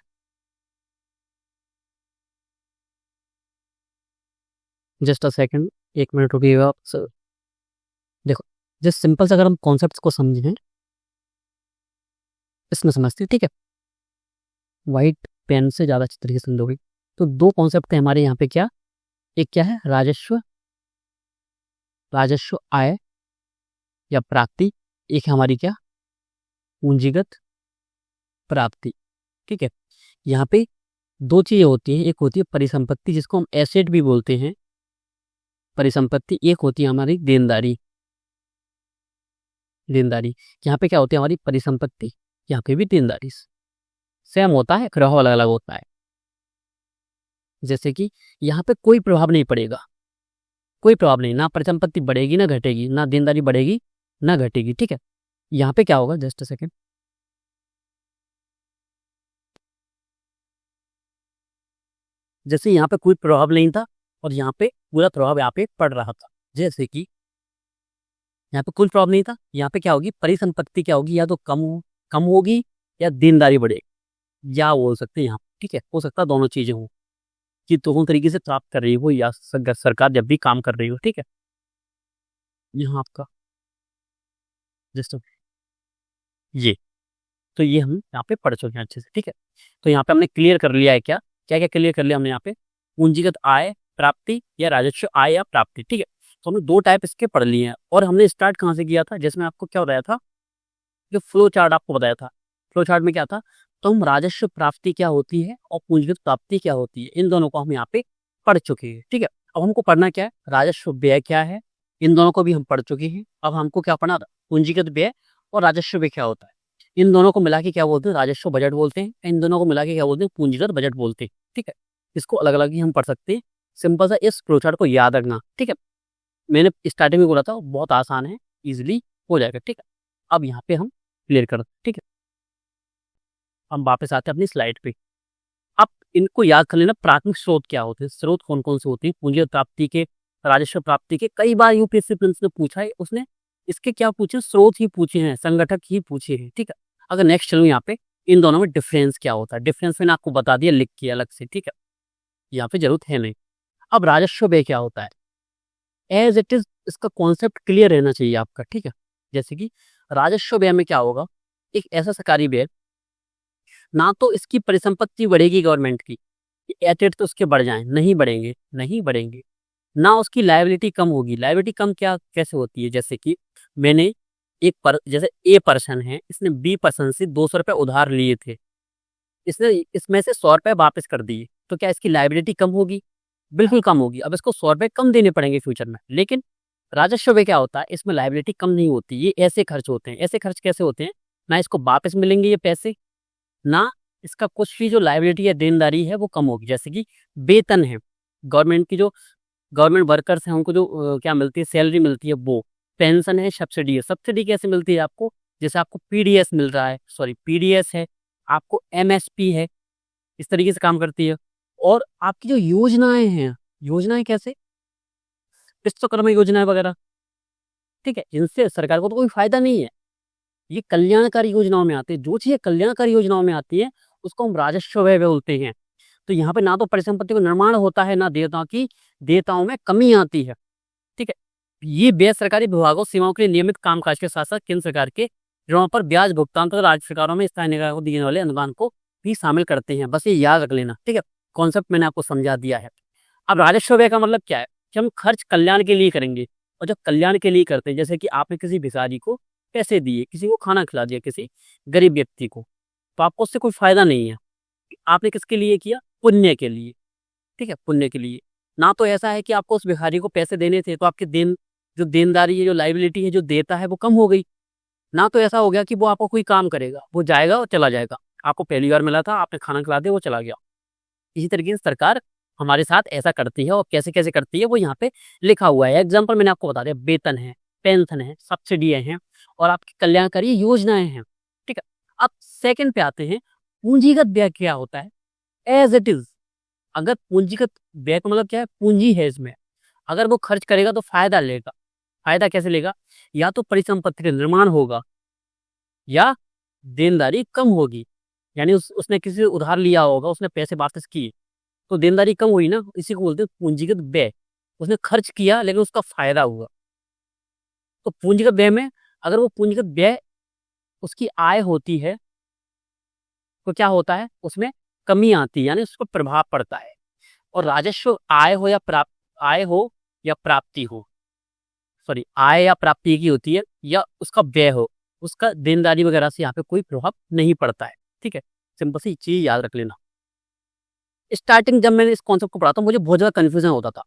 just a second, 1 minute रुकिएगा आप सर। देखो, जिस सिंपल से अगर हम कॉन्सेप्ट को समझें इसमें समझते हैं, ठीक है, वाइट पेन से ज़्यादा अच्छी तरीके से समझोगे। तो 2 कॉन्सेप्ट है हमारे यहाँ पे, क्या, एक क्या है, राजस्व, राजस्व आय या प्राप्ति, एक है हमारी क्या, पूंजीगत प्राप्ति। ठीक है, यहाँ पे 2 चीजें होती हैं, एक होती है परिसंपत्ति जिसको हम एसेट भी बोलते हैं, परिसंपत्ति, एक होती है हमारी देनदारी, देनदारी। यहाँ पे क्या होती है हमारी परिसंपत्ति, यहाँ पे भी देनदारी, सेम होता है, ग्रह अलग अलग होता है। जैसे कि यहाँ पे कोई प्रभाव नहीं पड़ेगा, कोई प्रभाव नहीं, ना परिसंपत्ति बढ़ेगी ना घटेगी, ना देनदारी बढ़ेगी ना घटेगी। ठीक है, यहाँ पे क्या होगा, जस्ट अ सेकेंड, जैसे यहाँ पे कोई प्रभाव नहीं था और यहाँ पे पूरा प्रभाव यहाँ पे पड़ रहा था। जैसे कि यहाँ पे कोई प्रभाव नहीं था, यहाँ पे क्या होगी, परिसंपत्ति क्या होगी, या तो कम होगी या देनदारी बढ़ेगी, या बोल सकते हैं यहाँ। ठीक है, हो सकता है दोनों चीजें हो, कि दोनों तरीके से प्राप्त कर रही हो या सरकार जब भी काम कर रही हो। ठीक है, यहाँ आपका जस्ट ये, तो ये हम यहाँ पे पढ़ चुके हैं अच्छे से। ठीक है, तो यहाँ पे हमने क्लियर कर लिया है, क्या क्या क्या क्लियर कर लिया हमने यहाँ पे, पूंजीगत आय प्राप्ति या राजस्व आय या प्राप्ति। ठीक है, तो हमने 2 टाइप इसके पढ़ लिए हैं। और हमने स्टार्ट कहाँ से किया था, जिसमें आपको क्या बताया था, जो फ्लो चार्ट आपको बताया था, फ्लो चार्ट में क्या था, तो हम राजस्व प्राप्ति क्या होती है और पूंजीगत प्राप्ति क्या होती है, इन दोनों को हम यहाँ पे पढ़ चुके हैं। ठीक है, अब हमको पढ़ना क्या है, राजस्व व्यय क्या है, इन दोनों को भी हम पढ़ चुके हैं। अब हमको क्या पढ़ना था, पूंजीगत व्यय और राजस्व व्यय क्या होता है, इन दोनों को मिला के क्या बोलते हैं, राजस्व बजट बोलते हैं, इन दोनों को मिला के क्या बोलते हैं, पूंजीगत बजट बोलते हैं। ठीक है, इसको अलग अलग ही हम पढ़ सकते हैं, सिंपल सा इस फ्लो चार्ट को याद रखना। ठीक है, मैंने स्टार्टिंग में बोला था बहुत आसान है, इजिली हो जाएगा। ठीक है, अब यहाँ पे हम क्लियर कर, ठीक है, हम वापस आते हैं अपनी स्लाइड पे। अब इनको याद कर लेना, प्राथमिक स्रोत क्या होते हैं, स्रोत कौन कौन से होते हैं पूंजीगत प्राप्ति के, राजस्व प्राप्ति के। कई बार यूपीएससी प्रीलिम्स ने पूछा है, उसने इसके क्या पूछे, स्रोत ही पूछे हैं, संगठक ही पूछे हैं। ठीक है, अगर नेक्स्ट चलूँ यहाँ पे, इन दोनों में डिफरेंस क्या होता है, डिफरेंस मैंने आपको बता दिया लिख के अलग से। ठीक है, यहाँ पे जरूरत है नहीं। अब राजस्व व्यय क्या होता है, एज इट इज इसका कॉन्सेप्ट क्लियर रहना चाहिए आपका। ठीक है, जैसे कि राजस्व व्यय में क्या होगा, एक ऐसा सरकारी व्यय, ना तो इसकी परिसंपत्ति बढ़ेगी गवर्नमेंट की, एसेट तो उसके बढ़ जाएं, नहीं बढ़ेंगे, नहीं बढ़ेंगे, ना उसकी लायबिलिटी कम होगी। लायबिलिटी कम क्या कैसे होती है, जैसे कि मैंने जैसे ए पर्सन है, इसने बी पर्सन से 200 रुपये उधार लिए थे, इसने इसमें से 100 रुपये वापस कर दिए, तो क्या इसकी लायबिलिटी कम होगी, बिल्कुल कम होगी। अब इसको 100 रुपये कम देने पड़ेंगे फ्यूचर में। लेकिन राजस्व में क्या होता है, इसमें लायबिलिटी कम नहीं होती, ये ऐसे खर्च होते हैं। ऐसे खर्च कैसे होते हैं, ना इसको वापस मिलेंगे ये पैसे, ना इसका कुछ भी जो लायबिलिटी या देनदारी है वो कम होगी। जैसे कि वेतन है, गवर्नमेंट की जो गवर्नमेंट वर्कर्स हैं उनको जो क्या मिलती है, सैलरी मिलती है, वो पेंशन है, सब्सिडी है। सब्सिडी कैसे मिलती है आपको, जैसे आपको पीडीएस मिल रहा है, सॉरी पीडीएस है, आपको एमएसपी है, इस तरीके से काम करती है। और आपकी जो योजनाएं हैं, योजनाएं कैसे, विश्वकर्मा योजनाएं वगैरह, ठीक है, इनसे सरकार को तो कोई फायदा नहीं है, ये कल्याणकारी योजनाओं में आते हैं। जो चीजें कल्याणकारी योजनाओं में आती है उसको हम राजस्व व्यय बोलते हैं। तो यहाँ पे ना तो परिसंपत्ति को निर्माण होता है, ना देयताओं में कमी आती है। ठीक है, ये व्यय सरकारी विभागों सेवाओं के लिए नियमित कामकाज के साथ साथ केंद्र सरकार के ऋणों पर ब्याज भुगतान तथा राज्य सरकारों में स्थायी निकाय को दिए वाले अनुदान को भी शामिल करते हैं। बस ये याद रख लेना। ठीक है, कॉन्सेप्ट मैंने आपको समझा दिया है। अब राजस्व व्यय का मतलब क्या है, कि हम खर्च कल्याण के लिए करेंगे, और जब कल्याण के लिए करते हैं, जैसे कि आपने किसी भिखारी को पैसे दिए, किसी को खाना खिला दिया, किसी गरीब व्यक्ति को, तो आपको उससे कोई फायदा नहीं है, आपने किसके लिए किया? पुण्य के लिए, ठीक है, पुण्य के लिए। ना तो ऐसा है कि आपको उस भिखारी को पैसे देने थे तो आपके जो देनदारी है, जो लाइबिलिटी है, जो देता है वो कम हो गई। ना तो ऐसा हो गया कि वो आपको कोई काम करेगा, वो जाएगा और चला जाएगा। आपको पहली बार मिला था, आपने खाना खिला दिया, वो चला गया। इसी तरीके से सरकार हमारे साथ ऐसा करती है, और कैसे कैसे करती है वो यहाँ पे लिखा हुआ है। एग्जाम्पल मैंने आपको बता दिया, वेतन है, पेंशन है, सब्सिडियां हैं और आपकी कल्याणकारी योजनाएं हैं, ठीक है। अब सेकंड पे आते हैं, पूंजीगत व्यय क्या होता है? एज इट इज, अगर पूंजीगत व्यय का मतलब क्या है? पूंजी है इसमें, अगर वो खर्च करेगा तो फायदा लेगा। फायदा कैसे लेगा? या तो परिसंपत्ति का निर्माण होगा या देनदारी कम होगी। यानी उसने किसी से उधार लिया होगा, उसने पैसे वापस किए तो देनदारी कम हुई ना, इसी को बोलते हैं पूंजीगत व्यय। उसने खर्च किया लेकिन उसका फायदा हुआ। तो पूंजीगत व्यय में अगर वो पूंजीगत व्यय उसकी आय होती है तो क्या होता है? उसमें कमी आती है, यानी उसको प्रभाव पड़ता है। और राजस्व आय हो या प्राप्ति हो, सॉरी, आय या प्राप्ति की होती है, या उसका व्यय हो, उसका देनदारी वगैरह से यहाँ पे कोई प्रभाव नहीं पड़ता है, ठीक है। सिंपल सी चीज याद रख लेना। स्टार्टिंग जब मैंने इस कॉन्सेप्ट को पढ़ा था मुझे बहुत ज्यादा कंफ्यूजन होता था।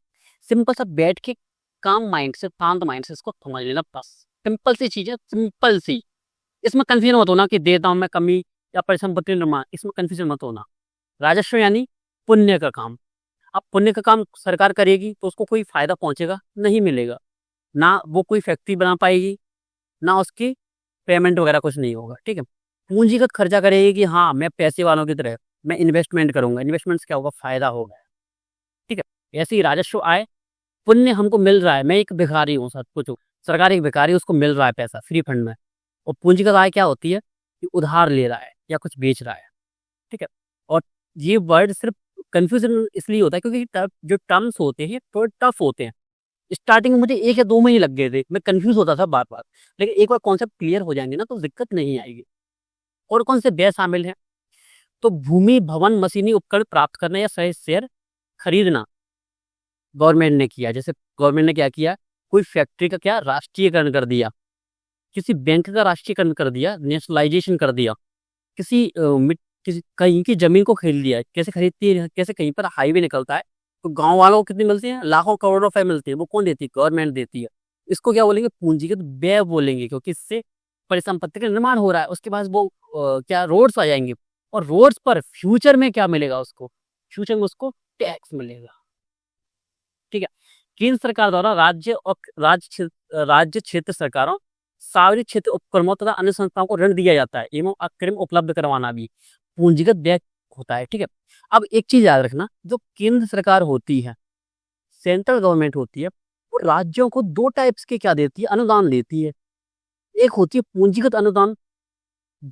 सिंपल सा बैठ के काम माइंड से, शांत माइंड से इसको समझ लेना बस। सिंपल सी चीज है, सिंपल सी। इसमें कंफ्यूजन मत होना कि देता हूं मैं कमी या परिसंपत्ति निर्माण, इसमें कंफ्यूजन मत होना। राजस्व यानी पुण्य का काम। अब पुण्य का काम सरकार करेगी तो उसको कोई फायदा पहुंचेगा? नहीं मिलेगा। ना वो कोई फैक्ट्री बना पाएगी, ना उसकी पेमेंट वगैरह कुछ नहीं होगा, ठीक है। पूंजीगत खर्चा करेगी कि हाँ मैं पैसे वालों की तरह मैं इन्वेस्टमेंट करूंगा। इन्वेस्टमेंट से क्या होगा? फायदा होगा, ठीक है। ऐसे ही राजस्व आय, पुण्य हमको मिल रहा है, मैं एक भिखारी हूँ, सब कुछ हूँ, सरकार एक भिखारी, उसको मिल रहा है पैसा फ्री फंड में। और पूंजीगत आय क्या होती है? कि उधार ले रहा है या कुछ बेच रहा है, ठीक है। और ये वर्ड सिर्फ कंफ्यूजन इसलिए होता है क्योंकि जो टर्म्स होते हैं थोड़े टफ होते हैं। स्टार्टिंग में मुझे 1 या 2 महीने लग गए थे, मैं कंफ्यूज होता था बार बार। लेकिन एक बार कॉन्सेप्ट क्लियर हो जाएंगे ना तो दिक्कत नहीं आएगी। और कौन से व्यय शामिल है? तो भूमि, भवन, मशीनी उपकरण प्राप्त करना या शेयर खरीदना गवर्नमेंट ने किया। जैसे गवर्नमेंट ने क्या किया? कोई फैक्ट्री का क्या राष्ट्रीयकरण कर दिया, किसी बैंक का राष्ट्रीयकरण कर दिया, नेशनलाइजेशन कर दिया, किसी कहीं की जमीन को खरीद लिया। कैसे खरीदती है? कैसे कहीं पर हाईवे निकलता है तो गांव वालों को कितनी मिलती है? लाखों करोड़ों रुपए मिलती है। वो कौन देती है? गवर्नमेंट देती है। इसको क्या बोलेंगे? पूंजीगत व्यय बोलेंगे, क्योंकि इससे परिसंपत्ति का निर्माण हो रहा है। उसके बाद वो क्या रोड्स आ जाएंगे, और रोड्स पर फ्यूचर में क्या मिलेगा उसको? फ्यूचर में उसको टैक्स मिलेगा, ठीक है। केंद्र सरकार द्वारा राज्य क्षेत्र सरकारों, सार्वजनिक क्षेत्र उपक्रमों तथा अन्य संस्थाओं को ऋण दिया जाता है एवं अग्रिम उपलब्ध करवाना भी पूंजीगत व्यय होता है, ठीक है। अब एक चीज याद रखना, जो केंद्र सरकार होती है, सेंट्रल गवर्नमेंट होती है, वो राज्यों को 2 टाइप्स के क्या देती है? अनुदान देती है। एक होती है पूंजीगत अनुदान,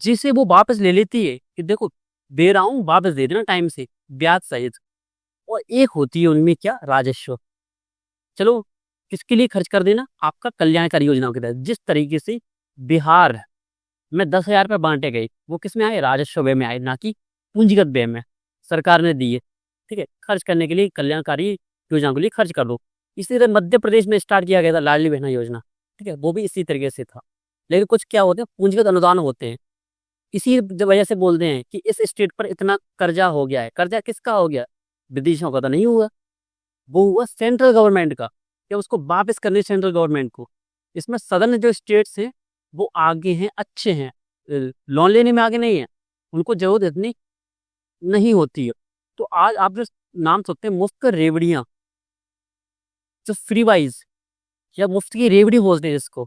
जिसे वो वापस ले लेती है कि देखो दे रहा हूं, वापस दे देना टाइम से, ब्याज सहित। और एक होती है उनमें क्या? राजस्व। चलो किसके लिए खर्च कर देना? आपका कल्याणकारी योजनाओं के तहत। जिस तरीके से बिहार में 10,000 रुपये बांटे गए, वो किस में आए? राजस्व व्यय में आए, ना कि पूंजीगत व्यय में। सरकार ने दिए, ठीक है, खर्च करने के लिए, कल्याणकारी योजनाओं के लिए खर्च कर दो। इसी तरह मध्य प्रदेश में स्टार्ट किया गया था लाडली बहना योजना, ठीक है, वो भी इसी तरीके से था। लेकिन कुछ क्या होते हैं? पूंजीगत अनुदान होते हैं। इसी वजह से बोलते हैं कि इस स्टेट पर इतना कर्जा हो गया है। कर्जा किसका हो गया? विदेशों का तो नहीं हुआ, वो हुआ सेंट्रल गवर्नमेंट का। या उसको वापस करने सेंट्रल गवर्नमेंट को। इसमें सदर्न जो स्टेट्स हैं वो आगे हैं, अच्छे हैं, लोन लेने में आगे नहीं है, उनको जरूरत इतनी नहीं होती है। तो आज आप जो नाम सुनते हैं मुफ्त रेवड़ियाँ, जो फ्री वाइज या मुफ्त की रेवड़ी बोलते हैं जिसको,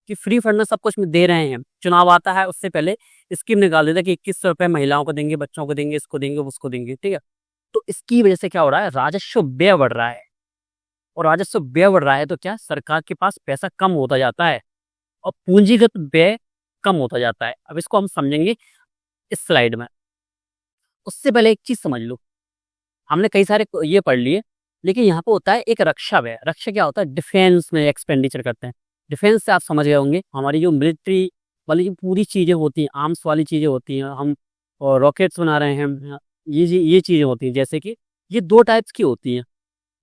कि फ्री फंड में सब कुछ में दे रहे हैं। चुनाव आता है उससे पहले स्कीम निकाल देता है कि 2100 रुपये महिलाओं को देंगे, बच्चों को देंगे, इसको देंगे, उसको देंगे, ठीक है। तो इसकी वजह से क्या हो रहा है? राजस्व व्यय बढ़ रहा है। और राजस्व व्यय बढ़ रहा है तो क्या? सरकार के पास पैसा कम होता जाता है और पूंजीगत व्यय कम होता जाता है। अब इसको हम समझेंगे इस स्लाइड में। उससे पहले एक चीज समझ लो, हमने कई सारे ये पढ़ लिए, लेकिन यहाँ पे होता है एक रक्षा व्यय। रक्षा क्या होता है? डिफेंस में एक्सपेंडिचर करते हैं। डिफेंस से आप समझ गए होंगे, हमारी जो मिलिट्री वाली जो पूरी चीजें होती हैं, आर्म्स वाली चीजें होती हैं, हम रॉकेट्स बना रहे हैं, ये चीजें होती हैं। जैसे कि ये 2 टाइप्स की होती हैं,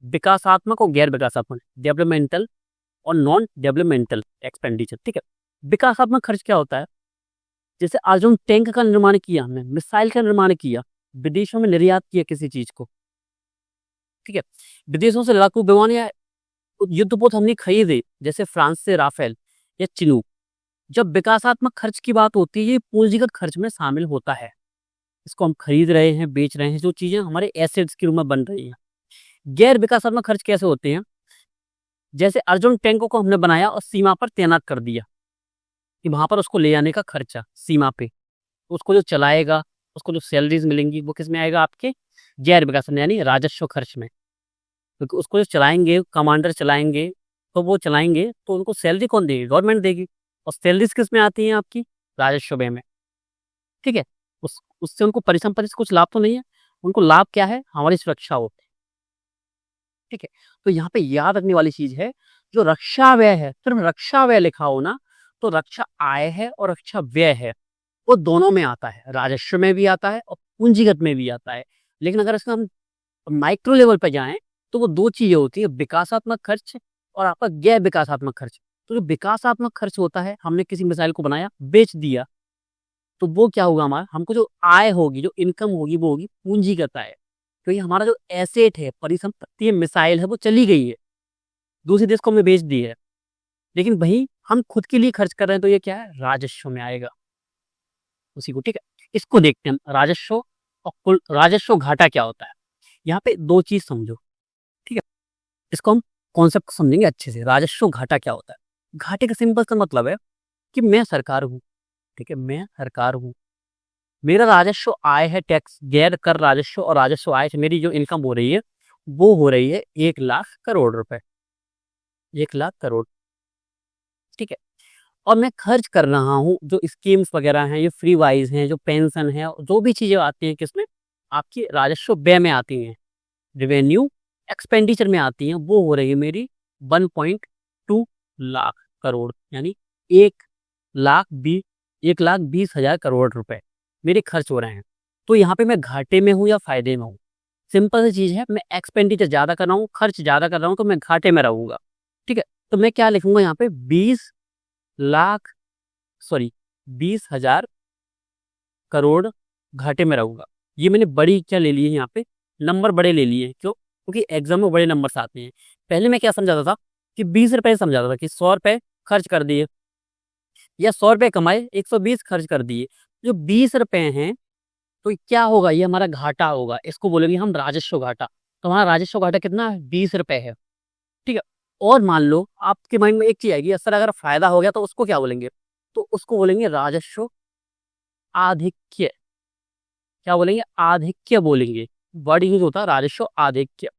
विकासात्मक और गैर विकासात्मक, डेवलपमेंटल और नॉन डेवलपमेंटल एक्सपेंडिचर, ठीक है। विकासात्मक खर्च क्या होता है? जैसे आज हम टैंक का निर्माण किया, हमने मिसाइल का निर्माण किया, विदेशों में निर्यात किया किसी चीज को, ठीक है, विदेशों से लड़ाकू विमान या युद्धपोत हमने खरीदे, जैसे फ्रांस से राफेल या चिनूक। जब विकासात्मक खर्च की बात होती है, ये पूंजीगत खर्च में शामिल होता है। इसको हम खरीद रहे हैं, बेच रहे हैं, जो चीजें हमारे एसेट्स के रूप में बन रही हैं। गैर विकासात्मक खर्च कैसे होते हैं? जैसे अर्जुन टैंकों को हमने बनाया और सीमा पर तैनात कर दिया, कि वहां पर उसको ले जाने का खर्चा सीमा पे, उसको जो चलाएगा, उसको जो सैलरीज मिलेंगी, वो किस में आएगा? आपके गैर विकास यानी राजस्व खर्च में। क्योंकि उसको जो चलाएंगे, कमांडर चलाएंगे, तो वो चलाएंगे तो उनको सैलरी कौन देगी? गवर्नमेंट देगी। और सैलरीज किस में आती हैं? आपकी राजस्व व्यय में, ठीक है। उससे उनको परिसंपत्ति से कुछ लाभ तो नहीं है, उनको लाभ क्या है? हमारी सुरक्षा होती है, ठीक है। तो यहाँ पे याद रखने वाली चीज है, जो रक्षा व्यय है, सिर्फ रक्षा व्यय लिखा हो ना, तो रक्षा आय है और रक्षा व्यय है, वो दोनों में आता है, राजस्व में भी आता है और पूंजीगत में भी आता है। लेकिन अगर इसका हम माइक्रो लेवल पे जाएं, तो वो दो चीजें होती है, विकासात्मक खर्च और आपका गैर विकासात्मक खर्च। तो जो विकासात्मक खर्च होता है, हमने किसी मिसाइल को बनाया, बेच दिया, तो वो क्या होगा? हमारा हमको जो आय होगी, जो इनकम होगी, वो होगी पूंजीगत आय। तो ये हमारा जो एसेट है, परिसंपत्ति है, मिसाइल है, वो चली गई है, दूसरे देश को हमने बेच दी है, लेकिन वही हम खुद के लिए खर्च कर रहे हैं, तो ये क्या है? राजस्व में आएगा उसी को, ठीक है। इसको देखते हैं हम, राजस्व और कुल राजस्व घाटा क्या होता है। यहाँ पे दो चीज समझो, ठीक है। इसको हम कॉन्सेप्ट समझेंगे अच्छे से। राजस्व घाटा क्या होता है? घाटे का सिंपल सा मतलब है कि मैं सरकार हूँ, ठीक है, मैं सरकार हूँ, मेरा राजस्व आय है, टैक्स गैर कर राजस्व और राजस्व आय से मेरी जो इनकम हो रही है, वो हो रही है 1 लाख करोड़ रुपए, 1 लाख करोड़, ठीक है। और मैं खर्च कर रहा हूँ, जो स्कीम्स वगैरह हैं, ये फ्री वाइज हैं, जो पेंशन है, जो भी चीजें आती हैं, किसमें? आपकी राजस्व व्यय में आती हैं, रेवेन्यू एक्सपेंडिचर में आती हैं, वो हो रही है मेरी 1.2 लाख करोड़, यानी 1 लाख 20 हजार करोड़ रुपए मेरे खर्च हो रहे हैं। तो यहाँ पे मैं घाटे में हूँ या फायदे में हूँ? सिंपल सी चीज है, मैं एक्सपेंडिचर ज्यादा कर रहा हूँ, खर्च ज्यादा कर रहा हूँ, तो मैं घाटे में रहूंगा, ठीक है। तो मैं क्या लिखूंगा यहाँ पे? 20 लाख, सॉरी, 20 हजार करोड़ घाटे में रहूंगा। ये मैंने बड़ी क्या ले ली है? यहाँ पे नंबर बड़े ले लिए। क्यों? क्योंकि एग्जाम में बड़े नंबर्स आते हैं। पहले मैं क्या समझाता था कि 20 रुपए समझाता था कि 100 रुपए खर्च कर दिए, या 100 रुपए कमाए, 120 खर्च कर दिए। जो 20 रुपए हैं, तो क्या होगा? ये हमारा घाटा होगा, इसको बोलेंगे हम राजस्व घाटा। तो हमारा राजस्व घाटा कितना है? 20 रुपए है, ठीक है। और मान लो आपके माइंड में एक चीज आएगी, सर अगर फायदा हो गया तो उसको क्या बोलेंगे? तो उसको बोलेंगे राजस्व आधिक्य। क्या बोलेंगे? आधिक्य बोलेंगे। वर्ड यूज होता है राजस्व आधिक्य।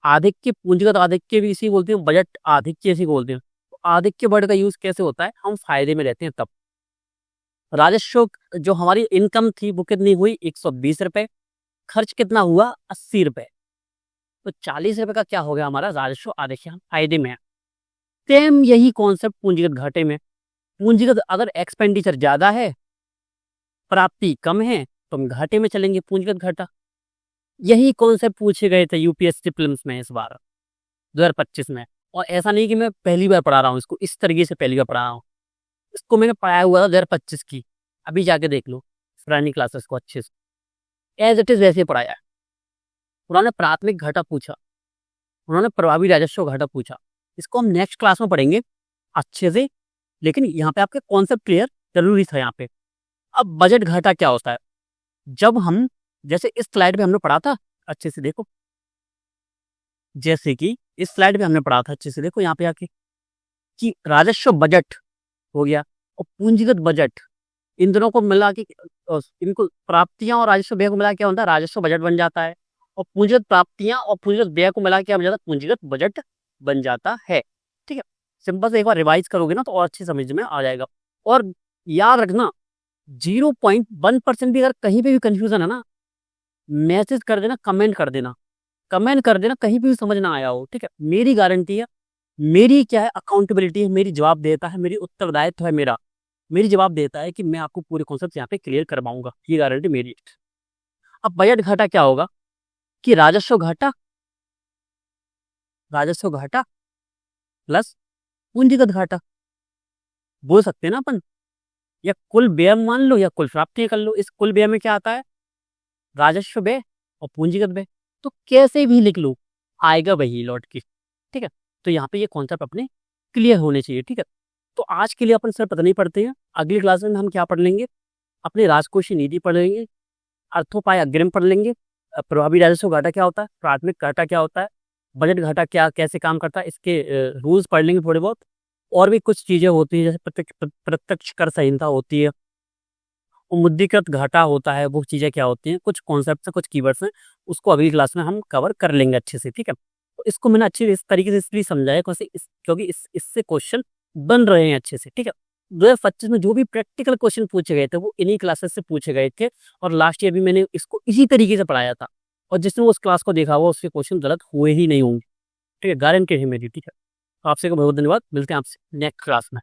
आधिक्य, पूंजीगत आधिक्य भी इसी बोलते हैं, बजट आधिक्य इसी बोलते हैं। तो आधिक्य वर्ड का यूज कैसे होता है? हम फायदे में रहते हैं तब। राजस्व जो हमारी इनकम थी वो कितनी हुई? 120 रुपए। खर्च कितना हुआ? 80 रुपए। तो 40 रुपए का क्या हो गया? हमारा राजस्व आधिक्य, हम फायदे में है। सेम यही कॉन्सेप्ट पूंजीगत घाटे में। पूंजीगत अगर एक्सपेंडिचर ज्यादा है, प्राप्ति कम है, तो हम घाटे में चलेंगे, पूंजीगत घाटा। यही कॉन्सेप्ट पूछे गए थे यूपीएससी प्रीलिम्स में इस बार 2025 में। और ऐसा नहीं कि मैं पहली बार पढ़ा रहा हूँ इसको, इस तरीके से पहली बार पढ़ा रहा हूँ। इसको मैंने पढ़ाया हुआ था 2025 की, अभी जाके देख लो पुरानी क्लासेस को अच्छे से, एज इट इज वैसे पढ़ाया है। उन्होंने प्राथमिक घाटा पूछा, उन्होंने प्रभावी राजस्व घाटा पूछा। इसको हम नेक्स्ट क्लास में पढ़ेंगे अच्छे से, लेकिन यहाँ पे आपके कॉन्सेप्ट क्लियर जरूरी था यहाँ पे। अब बजट घाटा क्या होता है? जब हम, जैसे इस स्लाइड पे हमने पढ़ा था, अच्छे से देखो, जैसे कि इस स्लाइड पे हमने पढ़ा था, अच्छे से देखो यहाँ पे आके, कि राजस्व बजट हो गया और पूंजीगत बजट, इन दोनों को मिला के, इनको प्राप्तियां और राजस्व व्यय को मिला के क्या होता है? राजस्व बजट बन जाता है। और पूंजीगत प्राप्तियां और पूंजीगत व्यय को मिला के क्या बन जाता है? पूंजीगत बजट बन जाता है, ठीक है। सिंपल से एक बार रिवाइज करोगे ना, तो और अच्छी समझ में आ जाएगा। और याद रखना, 0.1% भी अगर कहीं पे भी कंफ्यूजन है ना, मैसेज कर देना, कमेंट कर देना, कमेंट कर देना, कहीं पे भी समझ ना आया हो, ठीक है। मेरी गारंटी है, मेरी क्या है, अकाउंटेबिलिटी है, मेरी जवाब देता है, मेरी उत्तरदायित्व है मेरा, मेरी जवाब देता है कि मैं आपको पूरे कॉन्सेप्ट यहाँ पे क्लियर करवाऊंगा, ये गारंटी मेरी है। अब बजट घाटा क्या होगा? कि राजस्व घाटा, राजस्व घाटा प्लस पूंजीगत घाटा बोल सकते हैं ना अपन, या कुल व्यय मान लो या कुल प्राप्तियां कर लो। इस कुल व्यय में क्या आता है? राजस्व व्यय और पूंजीगत व्यय, तो कैसे भी लिख लो आएगा वही लौट के, ठीक है। तो यहाँ पे ये कॉन्सेप्ट अपने क्लियर होने चाहिए, ठीक है। तो आज के लिए अपन सर पता नहीं पढ़ते हैं, अगली क्लास में हम क्या पढ़ लेंगे, अपने राजकोषीय नीति पढ़ लेंगे, अर्थोपाय अग्रिम पढ़ लेंगे, प्रभावी राजस्व घाटा क्या होता है, प्राथमिक घाटा क्या होता है, बजट घाटा क्या कैसे काम करता है, इसके रूल्स पढ़ लेंगे थोड़े बहुत। और भी कुछ चीजें होती है जैसे प्रत्यक्ष कर संहिता होती है, मुद्रीकृत घाटा होता है, वो चीजें क्या होती हैं, कुछ कॉन्सेप्ट है, कुछ कीवर्ड्स हैं, उसको अगली क्लास में हम कवर कर लेंगे अच्छे से, ठीक है। तो इसको मैंने अच्छे इस तरीके से इसलिए समझाया क्योंकि इससे क्वेश्चन बन रहे हैं अच्छे से, ठीक है। 2025 में जो भी प्रैक्टिकल क्वेश्चन पूछे गए थे वो इन्हीं क्लासेस से पूछे गए थे, और लास्ट ईयर भी मैंने इसको इसी तरीके से पढ़ाया था, और जिसने उस क्लास को देखा हुआ उसके क्वेश्चन गलत हुए ही नहीं होंगे, ठीक है, गारंटी है मेरी, ठीक है। आपसे को बहुत धन्यवाद, मिलते हैं आपसे नेक्स्ट क्लास में।